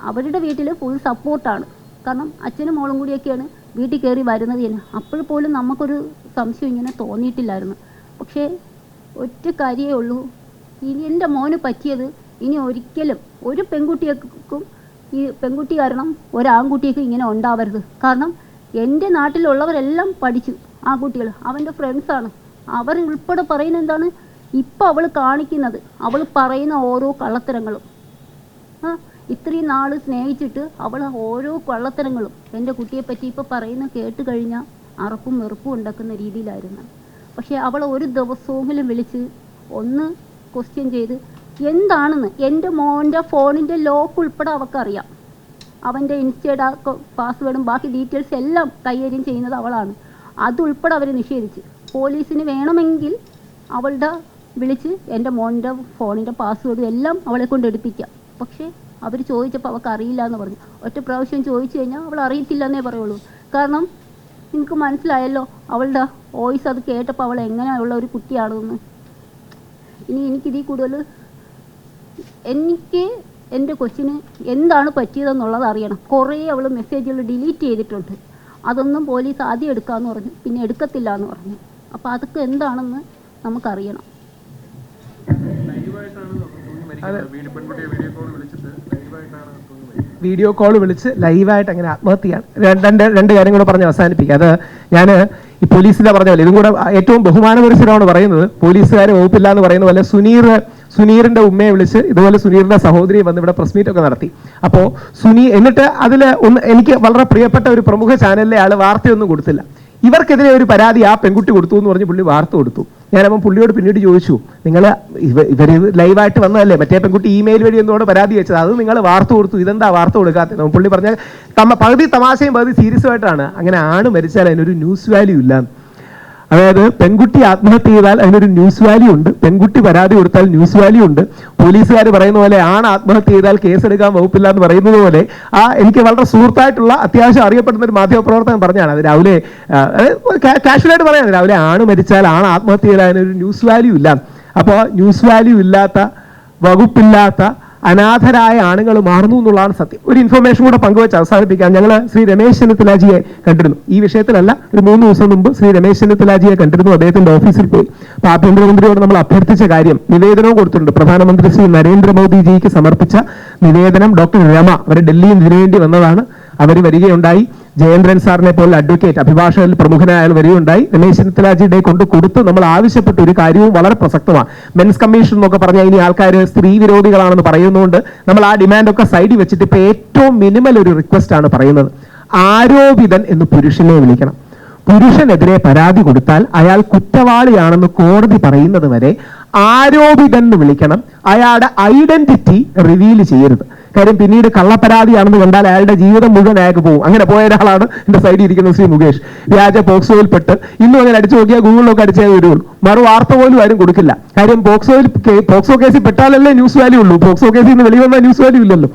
അവരുടെ വീട്ടിൽ ഫുൾ സപ്പോർട്ടാണ്. കാരണം അച്ഛനും മോളും കൂടിയൊക്കെയാണ് വീട്ടിൽ കയറി വരുന്നത് തന്നെ. അപ്പോൾ പോലും നമുക്കൊരു സംശയം ഇങ്ങനെ തോന്നിയിട്ടില്ലായിരുന്നു. പക്ഷേ ഒറ്റ കാര്യമേ ഉള്ളൂ, ഇനി എൻ്റെ മോന് പറ്റിയത് ഇനി ഒരിക്കലും ഒരു പെൺകുട്ടിയേക്കും ഈ പെൺകുട്ടി കാരണം ഒരാൺകുട്ടിയേക്കും ഇങ്ങനെ ഉണ്ടാവരുത്. കാരണം എൻ്റെ നാട്ടിലുള്ളവരെല്ലാം പഠിച്ചു, ആ കുട്ടികൾ അവൻ്റെ ഫ്രണ്ട്സാണ്. അവർ ഉൾപ്പെടെ പറയുന്നത് എന്താണ്, ഇപ്പം അവൾ കാണിക്കുന്നത്, അവൾ പറയുന്ന ഓരോ കള്ളത്തരങ്ങളും, ഇത്രയും നാൾ സ്നേഹിച്ചിട്ട് അവൾ ഓരോ കള്ളത്തരങ്ങളും എൻ്റെ കുട്ടിയെപ്പറ്റി ഇപ്പോൾ പറയുന്ന കേട്ട് കഴിഞ്ഞാൽ അറപ്പും വെറുപ്പും ഉണ്ടാക്കുന്ന രീതിയിലായിരുന്നു. പക്ഷേ അവൾ ഒരു ദിവസമെങ്കിലും വിളിച്ച് ഒന്ന് ക്വസ്റ്റ്യൻ ചെയ്ത് എന്താണെന്ന് എൻ്റെ മോൻ്റെ ഫോണിൻ്റെ ലോക്ക് ഉൾപ്പെടെ അവൾക്കറിയാം. അവൻ്റെ ഇൻസ്റ്റയുടെ പാസ്വേഡും ബാക്കി ഡീറ്റെയിൽസ് എല്ലാം കൈകാര്യം ചെയ്യുന്നത് അവളാണ്. അതുൾപ്പെടെ അവർ നിഷേധിച്ച്. പോലീസിന് വേണമെങ്കിൽ അവളുടെ വിളിച്ച് എൻ്റെ മോൻ്റെ ഫോണിൻ്റെ പാസ്വേഡും എല്ലാം അവളെ കൊണ്ട് എടുപ്പിക്കാം. പക്ഷേ അവർ ചോദിച്ചപ്പോൾ അവൾക്ക് അറിയില്ല എന്ന് പറഞ്ഞു. ഒറ്റ പ്രാവശ്യം ചോദിച്ചു കഴിഞ്ഞാൽ അവൾ അറിയത്തില്ല എന്നേ പറയുള്ളൂ. കാരണം നിങ്ങൾക്ക് മനസ്സിലായല്ലോ അവളുടെ വോയിസ് അത് കേട്ടപ്പോൾ അവൾ എങ്ങനെയുള്ള ഒരു കുട്ടിയാണെന്ന്. ഇനി എനിക്കിതിൽ കൂടുതൽ എനിക്ക് എൻ്റെ കൊച്ചിന് എന്താണ് പറ്റിയതെന്നുള്ളത് അറിയണം. കുറേ അവൾ മെസ്സേജുകൾ ഡിലീറ്റ് ചെയ്തിട്ടുണ്ട്. അതൊന്നും പോലീസ് ആദ്യം എടുക്കാമെന്ന് പറഞ്ഞു, പിന്നെ എടുക്കത്തില്ല എന്ന് പറഞ്ഞു. അപ്പോൾ അതൊക്കെ എന്താണെന്ന് നമുക്കറിയണം. വീഡിയോ കോൾ വിളിച്ച് ലൈവായിട്ട് അങ്ങനെ ആത്മഹത്യയാണ്. രണ്ട് കാര്യം കൂടെ പറഞ്ഞ് അവസാനിപ്പിക്കുക. അത് ഞാൻ ഈ പോലീസിന്റെ പറഞ്ഞ പോലെ ഇതും കൂടെ ഏറ്റവും ബഹുമാനപരിസരമാണ് പറയുന്നത്. പോലീസുകാർ വകുപ്പില്ല എന്ന് പറയുന്ന പോലെ സുനീറിന്റെ ഉമ്മയെ വിളിച്ച് ഇതുപോലെ സുനീറിന്റെ സഹോദരിയെ വന്ന് ഇവിടെ പ്രസ് മീറ്റ് ഒക്കെ നടത്തി. അപ്പോൾ എന്നിട്ട് അതിൽ എനിക്ക് വളരെ പ്രിയപ്പെട്ട ഒരു പ്രമുഖ ചാനലിലെ ആൾ വാർത്തയൊന്നും കൊടുത്തില്ല. ഇവർക്കെതിരെ ഒരു പരാതി ആ പെൺകുട്ടി കൊടുത്തു എന്ന് പറഞ്ഞ് പുള്ളി വാർത്ത കൊടുത്തു. ഞാനപ്പം പുള്ളിയോട് പിന്നീട് ചോദിച്ചു, നിങ്ങൾ ഇവർ ലൈവായിട്ട് വന്നതല്ലേ, മറ്റേ പെൺകുട്ടി ഇമെയിൽ വഴി എന്നോട് പരാതി വെച്ചത്, അത് നിങ്ങൾ വാർത്ത കൊടുത്തു, ഇതെന്താ വാർത്ത കൊടുക്കാത്തത്? പുള്ളി പറഞ്ഞാൽ പകുതി തമാശയും പകുതി സീരിയസുമായിട്ടാണ്. അങ്ങനെ ആണ് മരിച്ചാൽ അതിനൊരു ന്യൂസ് വാല്യൂ ഇല്ല. അതായത് പെൺകുട്ടി ആത്മഹത്യ ചെയ്താൽ അതിനൊരു ന്യൂസ് വാല്യൂ ഉണ്ട്, പെൺകുട്ടി പരാതി കൊടുത്താൽ ന്യൂസ് വാല്യൂ ഉണ്ട്. പോലീസുകാർ പറയുന്ന പോലെ ആണ് ആത്മഹത്യ ചെയ്താൽ കേസെടുക്കാൻ വകുപ്പില്ല എന്ന് പറയുന്നത് പോലെ എനിക്ക് വളരെ സുഹൃത്തായിട്ടുള്ള അത്യാവശ്യം അറിയപ്പെടുന്ന ഒരു മാധ്യമപ്രവർത്തകൻ പറഞ്ഞാണ്. അത് രാവിലെ കാഷ്വലായിട്ട് പറയാം, രാവിലെ ആണ് മരിച്ചാൽ ആണ് ആത്മഹത്യ ചെയ്താൽ അതിനൊരു ന്യൂസ് വാല്യൂ ഇല്ല. അപ്പോൾ ന്യൂസ് വാല്യൂ ഇല്ലാത്ത, വകുപ്പില്ലാത്ത, അനാഥരായ ആണുങ്ങൾ മാറുന്നു എന്നുള്ളതാണ് സത്യം. ഒരു ഇൻഫർമേഷൻ കൂടെ പങ്കുവെച്ച് അവസാനിപ്പിക്കാം. ഞങ്ങൾ ശ്രീ രമേശ് ചെന്നിത്തലാജിയെ കണ്ടിരുന്നു. ഈ വിഷയത്തിലല്ല, ഒരു 3 ദിവസം മുമ്പ് ശ്രീ രമേശ് ചെന്നിത്തലാജിയെ കണ്ടിരുന്നു. അദ്ദേഹത്തിന്റെ ഓഫീസിൽ പോയി. അപ്പോൾ ആഭ്യന്തരമന്ത്രിയോട് നമ്മൾ അഭ്യർത്ഥിച്ച കാര്യം, നിവേദനവും കൊടുത്തിട്ടുണ്ട്. പ്രധാനമന്ത്രി ശ്രീ നരേന്ദ്രമോദിജിക്ക് സമർപ്പിച്ച നിവേദനം ഡോക്ടർ രമ അവർ ഡൽഹിയിൽ ഇതിനുവേണ്ടി വന്നതാണ്. അവർ വരികയുണ്ടായി. ജയേന്ദ്രൻ സാറിനെ പോലെ അഡ്വക്കേറ്റ്, അഭിഭാഷകരിൽ പ്രമുഖനായ ആൾ വരികയുണ്ടായി. രമേശ് ചെന്നിത്തലാജിയുടെ കൊണ്ട് കൊടുത്ത് നമ്മൾ ആവശ്യപ്പെട്ട ഒരു കാര്യവും വളരെ പ്രസക്തമാണ്. മെൻസ് കമ്മീഷൻ എന്നൊക്കെ പറഞ്ഞാൽ ഇനി ആൾക്കാർ സ്ത്രീ വിരോധികളാണെന്ന് പറയുന്നതുകൊണ്ട് നമ്മൾ ആ ഡിമാൻഡൊക്കെ സൈഡിൽ വെച്ചിട്ട് ഇപ്പൊ ഏറ്റവും മിനിമൽ ഒരു റിക്വസ്റ്റ് ആണ് പറയുന്നത്. ആരോപിതൻ എന്ന് പുരുഷനെ വിളിക്കണം. പുരുഷനെതിരെ പരാതി കൊടുത്താൽ അയാൾ കുറ്റവാളിയാണെന്ന് കോടതി പറയുന്നത് വരെ ആരോപിതൻ എന്ന് വിളിക്കണം. അയാളുടെ ഐഡന്റിറ്റി റിവീൽ ചെയ്യരുത്. കാര്യം പിന്നീട് കള്ളപ്പരാതിയാണെന്ന് കണ്ടാൽ അയാളുടെ ജീവിതം മുഴുവൻ അയാൾക്ക് പോകും. അങ്ങനെ പോയ ഒരാളാണ് എന്റെ സൈഡിൽ ഇരിക്കുന്ന ശ്രീ മുകേഷ്. വ്യാജ പോക്സോയിൽപ്പെട്ട് ഇന്നും അങ്ങനെ അടിച്ചു നോക്കിയാൽ ഗൂഗിളിലൊക്കെ അടിച്ചേ വരുള്ളൂ. മറു വാർത്ത പോലും ആരും കൊടുക്കില്ല. കാര്യം പോക്സോ കേസിൽ പെട്ടാലല്ലേ ന്യൂസ് വാല്യൂ ഉള്ളൂ. പോക്സോ കേസിൽ നിന്ന് വെളിവന്ന ന്യൂസ് വാല്യൂ ഇല്ലല്ലോ.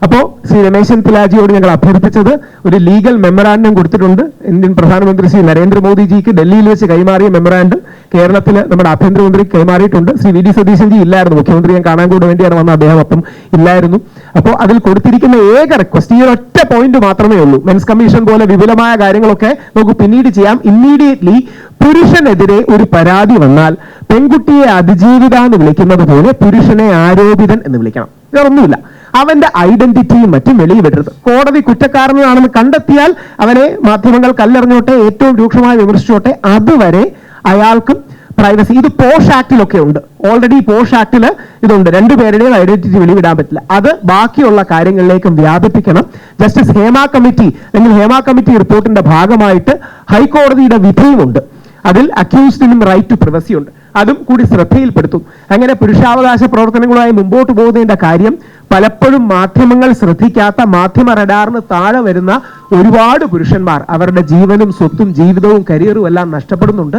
അപ്പോൾ ശ്രീ രമേശ് ചെന്നിത്തലാജിയോട് ഞങ്ങൾ അഭ്യർത്ഥിച്ചത് ഒരു ലീഗൽ മെമ്മറാണ്ടം കൊടുത്തിട്ടുണ്ട്. ഇന്ത്യൻ പ്രധാനമന്ത്രി ശ്രീ നരേന്ദ്രമോദിജിക്ക് ഡൽഹിയിൽ വെച്ച് കൈമാറിയ മെമ്മറാണ്ടം കേരളത്തിൽ നമ്മുടെ ആഭ്യന്തരമന്ത്രിക്ക് കൈമാറിയിട്ടുണ്ട്. ശ്രീ വി ഡി സതീശൻജി ഇല്ലായിരുന്നു, മുഖ്യമന്ത്രിയെ കാണാൻ കൂടെ വേണ്ടിയാണ് വന്ന അദ്ദേഹം, അപ്പം ഇല്ലായിരുന്നു. അപ്പോൾ അതിൽ കൊടുത്തിരിക്കുന്ന ഏക റിക്വസ്റ്റ് ഈ ഒറ്റ പോയിന്റ് മാത്രമേ ഉള്ളൂ. മെൻസ് കമ്മീഷൻ പോലെ വിപുലമായ കാര്യങ്ങളൊക്കെ നമുക്ക് പിന്നീട് ചെയ്യാം. ഇമ്മീഡിയറ്റ്ലി പുരുഷനെതിരെ ഒരു പരാതി വന്നാൽ പെൺകുട്ടിയെ അതിജീവിത എന്ന് വിളിക്കുന്നത് പോലെ പുരുഷനെ ആരോപിതൻ എന്ന് വിളിക്കണം. ഇതൊന്നുമില്ല. അവന്റെ ഐഡന്റിറ്റിയും മറ്റും വെളിവിടരുത്. കോടതി കുറ്റക്കാരനാണെന്ന് കണ്ടെത്തിയാൽ അവനെ മാധ്യമങ്ങൾ കല്ലെറിഞ്ഞോട്ടെ, ഏറ്റവും രൂക്ഷമായി വിമർശിച്ചോട്ടെ. അതുവരെ അയാൾക്കും പ്രൈവസി. ഇത് പോഷ് ആക്ടിലൊക്കെ ഉണ്ട്. ഓൾറെഡി പോഷ് ആക്ടിൽ ഇതുണ്ട്. രണ്ടുപേരുടെയും ഐഡന്റിറ്റി വെളിവിടാൻ പറ്റില്ല. അത് ബാക്കിയുള്ള കാര്യങ്ങളിലേക്കും വ്യാപിപ്പിക്കണം. ജസ്റ്റിസ് ഹേമ കമ്മിറ്റി അല്ലെങ്കിൽ ഹേമ കമ്മിറ്റി റിപ്പോർട്ടിന്റെ ഭാഗമായിട്ട് ഹൈക്കോടതിയുടെ വിധിയുമുണ്ട്. അതിൽ അക്യൂസ്ഡിനും റൈറ്റ് ടു പ്രിവസി ഉണ്ട്. അതും കൂടി ശ്രദ്ധയിൽപ്പെടുത്തും. അങ്ങനെ പുരുഷാവകാശ പ്രവർത്തനങ്ങളുമായി മുമ്പോട്ട് പോകുന്നതിന്റെ കാര്യം പലപ്പോഴും മാധ്യമങ്ങൾ ശ്രദ്ധിക്കാത്ത, മാധ്യമ റഡാറിന് താഴെ വരുന്ന ഒരുപാട് പുരുഷന്മാർ അവരുടെ ജീവനും സ്വത്തും ജീവിതവും കരിയറും എല്ലാം നഷ്ടപ്പെടുന്നുണ്ട്.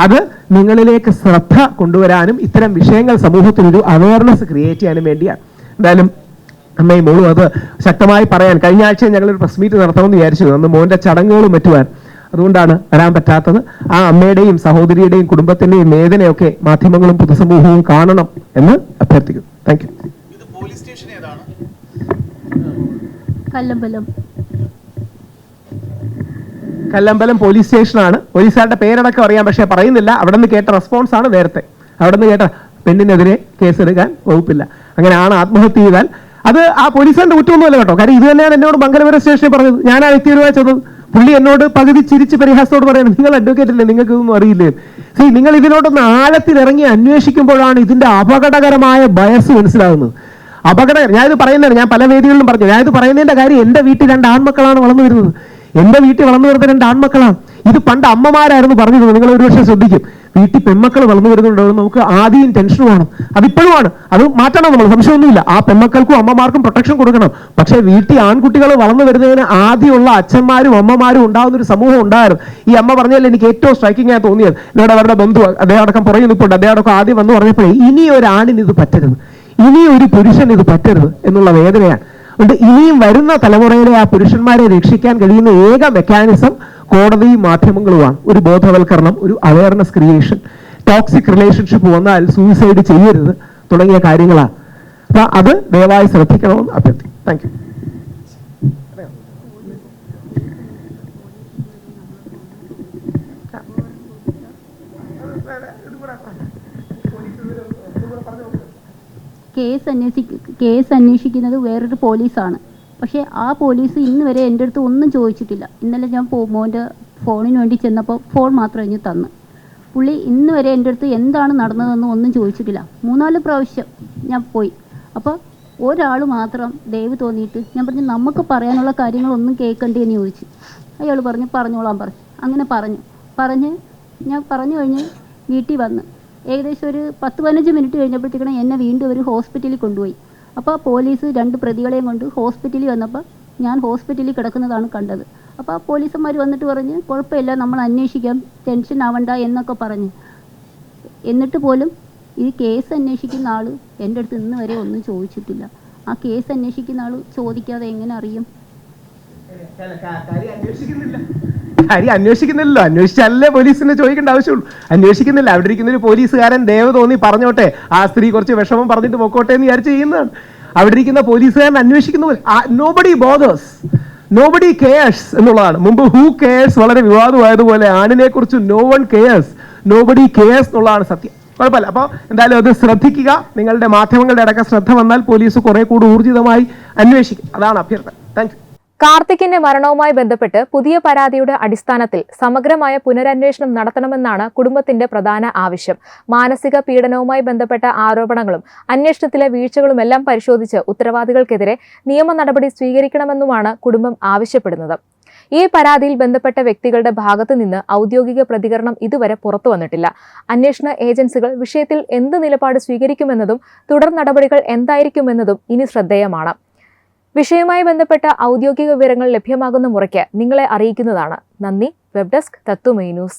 അത് നിങ്ങളിലേക്ക് ശ്രദ്ധ കൊണ്ടുവരാനും ഇത്തരം വിഷയങ്ങൾ സമൂഹത്തിനൊരു അവയർനെസ് ക്രിയേറ്റ് ചെയ്യാനും വേണ്ടിയാണ്. എന്തായാലും അമ്മയും മോളും അത് ശക്തമായി പറയാൻ കഴിഞ്ഞ ആഴ്ച ഞങ്ങളൊരു പ്രസ് മീറ്റ് നടത്തണമെന്ന് വിചാരിച്ചു. അന്ന് മോന്റെ ചടങ്ങുകളും മറ്റുവാൻ, അതുകൊണ്ടാണ് വരാൻ പറ്റാത്തത്. ആ അമ്മയുടെയും സഹോദരിയുടെയും കുടുംബത്തിന്റെയും വേദനയൊക്കെ മാധ്യമങ്ങളും പൊതുസമൂഹവും കാണണം എന്ന് അഭ്യർത്ഥിക്കുന്നു. Thank you. കല്ലമ്പലം പോലീസ് സ്റ്റേഷനാണ്. പോലീസുകാരുടെ പേരടക്കം അറിയാം, പക്ഷേ പറയുന്നില്ല. അവിടെ നിന്ന് കേട്ട റെസ്പോൺസ് ആണ് നേരത്തെ. അവിടെ നിന്ന് കേട്ട പെണ്ണിനെതിരെ കേസെടുക്കാൻ വകുപ്പില്ല, അങ്ങനെ ആണ് ആത്മഹത്യ ചെയ്താൽ അത് ആ പോലീസുകാരുടെ കുറ്റമൊന്നുമല്ല കേട്ടോ. കാര്യം ഇത് തന്നെയാണ് എന്നോട് മംഗലപുരം സ്റ്റേഷനിൽ പറഞ്ഞത്. ഞാൻ ആ വ്യക്തിപരമായി ചെന്നത്. പുള്ളി എന്നോട് പകുതി ചിരിച്ച് പരിഹാസത്തോട് പറയുന്നത്, നിങ്ങൾ അഡ്വക്കേറ്റ് അല്ലേ, നിങ്ങൾക്ക് ഇതൊന്നും അറിയില്ലേ? നിങ്ങൾ ഇതിനോടൊന്ന് ആഴത്തിലിറങ്ങി അന്വേഷിക്കുമ്പോഴാണ് ഇതിന്റെ അപകടകരമായ ബയസ് മനസ്സിലാകുന്നത്. ഞാനിത് പറയുന്നത് ഞാൻ പല വേദികളിലും പറഞ്ഞു. ഞാനിത് പറയുന്നതിന്റെ കാര്യം, എന്റെ വീട്ടിൽ 2 ആൺമക്കളാണ് വളർന്നു വരുന്നത്. എന്റെ വീട്ടിൽ വളർന്നു വരുന്ന 2 ആൺമക്കളാണ്. ഇത് പണ്ട് അമ്മമാരായിരുന്നു പറഞ്ഞിരുന്നത്. നിങ്ങൾ ഒരുപക്ഷെ ശ്രദ്ധിക്കും, വീട്ടിൽ പെൺമക്കൾ വളർന്നു വരുന്നുണ്ടോ നമുക്ക് ആദ്യം ടെൻഷൻ വേണം. അതിപ്പോഴുമാണ്, അത് മാറ്റണം നമ്മൾ, സംശയമൊന്നുമില്ല. ആ പെൺമക്കൾക്കും അമ്മമാർക്കും പ്രൊട്ടക്ഷൻ കൊടുക്കണം. പക്ഷേ വീട്ടിൽ ആൺകുട്ടികൾ വളർന്നു വരുന്നതിന് ആദ്യമുള്ള അച്ഛന്മാരും അമ്മമാരും ഉണ്ടാകുന്ന ഒരു സമൂഹം ഉണ്ടായിരുന്നു. ഈ അമ്മ പറഞ്ഞാൽ എനിക്ക് ഏറ്റവും സ്ട്രൈക്കിംഗ് ആയി തോന്നിയത്, എന്നോട് അവരുടെ ബന്ധു അദ്ദേഹം അടക്കം പുറകെ നിൽപ്പുണ്ട്, അദ്ദേഹം അടക്കം ആദ്യം വന്ന് പറഞ്ഞപ്പോഴേ ഇനി ഒരു ആണിന് ഇത് പറ്റരുത്, ഇനി ഒരു പുരുഷൻ ഇത് പറ്റരുത് എന്നുള്ള വേദനയാണ്. അതുകൊണ്ട് ഇനിയും വരുന്ന തലമുറയിലെ ആ പുരുഷന്മാരെ രക്ഷിക്കാൻ കഴിയുന്ന ഏക മെക്കാനിസം കോടതിയും മാധ്യമങ്ങളുമാണ്. ഒരു ബോധവൽക്കരണം, ഒരു അവയർനെസ് ക്രിയേഷൻ, ടോക്സിക് റിലേഷൻഷിപ്പ് വന്നാൽ സൂയിസൈഡ് ചെയ്യരുത് തുടങ്ങിയ കാര്യങ്ങളാണ്. അപ്പൊ അത് ദയവായി ശ്രദ്ധിക്കണമെന്ന് അഭ്യർത്ഥിക്കും. Thank you. കേസ് അന്വേഷിക്കുന്നത് വേറൊരു പോലീസാണ്. പക്ഷേ ആ പോലീസ് ഇന്ന് വരെ എൻ്റെ അടുത്ത് ഒന്നും ചോദിച്ചിട്ടില്ല. ഇന്നലെ ഞാൻ മോൻ്റെ ഫോണിന് വേണ്ടി ചെന്നപ്പോൾ ഫോൺ മാത്രം ഇനി തന്നു. പുള്ളി ഇന്ന് വരെ എൻ്റെ അടുത്ത് എന്താണ് നടന്നതെന്ന് ഒന്നും ചോദിച്ചിട്ടില്ല. 3-4 പ്രാവശ്യം ഞാൻ പോയി. അപ്പോൾ ഒരാൾ മാത്രം ദയവ് തോന്നിയിട്ട് ഞാൻ പറഞ്ഞു നമുക്ക് പറയാനുള്ള കാര്യങ്ങളൊന്നും കേൾക്കണ്ടേന്ന് ചോദിച്ചു. അയാൾ പറഞ്ഞോളാൻ പറഞ്ഞു. അങ്ങനെ പറഞ്ഞ് ഞാൻ പറഞ്ഞു കഴിഞ്ഞ് വീട്ടിൽ വന്ന് ഏകദേശം ഒരു 10-15 മിനിറ്റ് കഴിഞ്ഞപ്പോഴത്തേക്കാണ് എന്നെ വീണ്ടും ഒരു ഹോസ്പിറ്റലിൽ കൊണ്ടുപോയി. അപ്പോൾ പോലീസ് 2 പ്രതികളെയും കൊണ്ട് ഹോസ്പിറ്റലിൽ വന്നപ്പോൾ ഞാൻ ഹോസ്പിറ്റലിൽ കിടക്കുന്നതാണ് കണ്ടത്. അപ്പോൾ ആ പോലീസന്മാർ വന്നിട്ട് പറഞ്ഞ് കുഴപ്പമില്ല, നമ്മൾ അന്വേഷിക്കാം, ടെൻഷൻ ആവണ്ട എന്നൊക്കെ പറഞ്ഞ്. എന്നിട്ട് പോലും ഈ കേസ് അന്വേഷിക്കുന്ന ആൾ എൻ്റെ അടുത്ത് ഇന്ന് വരെ ഒന്നും ചോദിച്ചിട്ടില്ല. ആ കേസ് അന്വേഷിക്കുന്ന ആൾ ചോദിക്കാതെ എങ്ങനെ അറിയും? കാര്യം അന്വേഷിക്കുന്നില്ലല്ലോ. അന്വേഷിച്ചല്ലേ പോലീസിനെ ചോദിക്കേണ്ട ആവശ്യമുള്ളൂ. അന്വേഷിക്കുന്നില്ല. അവിടെ ഇരിക്കുന്ന ഒരു പോലീസുകാരൻ ദയവ് തോന്നി പറഞ്ഞോട്ടെ, ആ സ്ത്രീ കുറച്ച് വിഷമം പറഞ്ഞിട്ട് പൊക്കോട്ടെ എന്ന് വിചാരിച്ച് ചെയ്യുന്നതാണ്. അവിടെ ഇരിക്കുന്ന പോലീസുകാരൻ അന്വേഷിക്കുന്ന പോലെ നോബഡി ബോദേഴ്സ്, നോബഡി കെയേഴ്സ് എന്നുള്ളതാണ്. മുമ്പ് ഹൂ കെയേഴ്സ് വളരെ വിവാദമായതുപോലെ ആണിനെ കുറിച്ച് no one cares, nobody cares എന്നുള്ളതാണ് സത്യം. കുഴപ്പമില്ല. അപ്പോൾ എന്തായാലും അത് ശ്രദ്ധിക്കുക. നിങ്ങളുടെ മാധ്യമങ്ങളുടെ അടക്കം ശ്രദ്ധ വന്നാൽ പോലീസ് കുറെ കൂടി ഊർജിതമായി അന്വേഷിക്കും. അതാണ് അഭ്യർത്ഥന. Thank you. കാർത്തിക്കിന്റെ മരണവുമായി ബന്ധപ്പെട്ട് പുതിയ പരാതിയുടെ അടിസ്ഥാനത്തിൽ സമഗ്രമായ പുനരന്വേഷണം നടത്തണമെന്നാണ് കുടുംബത്തിന്റെ പ്രധാന ആവശ്യം. മാനസിക പീഡനവുമായി ബന്ധപ്പെട്ട ആരോപണങ്ങളും അന്വേഷണത്തിലെ വീഴ്ചകളുമെല്ലാം പരിശോധിച്ച് ഉത്തരവാദികൾക്കെതിരെ നിയമ നടപടി സ്വീകരിക്കണമെന്നുമാണ് കുടുംബം ആവശ്യപ്പെടുന്നത്. ഈ പരാതിയിൽ ബന്ധപ്പെട്ട വ്യക്തികളുടെ ഭാഗത്തു നിന്ന് ഔദ്യോഗിക പ്രതികരണം ഇതുവരെ പുറത്തു വന്നിട്ടില്ല. അന്വേഷണ ഏജൻസികൾ വിഷയത്തിൽ എന്ത് നിലപാട് സ്വീകരിക്കുമെന്നതും തുടർ നടപടികൾ എന്തായിരിക്കുമെന്നതും ഇനി ശ്രദ്ധേയമാണ്. വിഷയവുമായി ബന്ധപ്പെട്ട ഔദ്യോഗിക വിവരങ്ങൾ ലഭ്യമാകുന്ന മുറയ്ക്ക് നിങ്ങളെ അറിയിക്കുന്നതാണ്. നന്ദി. വെബ് ഡെസ്ക് തത്വമൈ ന്യൂസ്.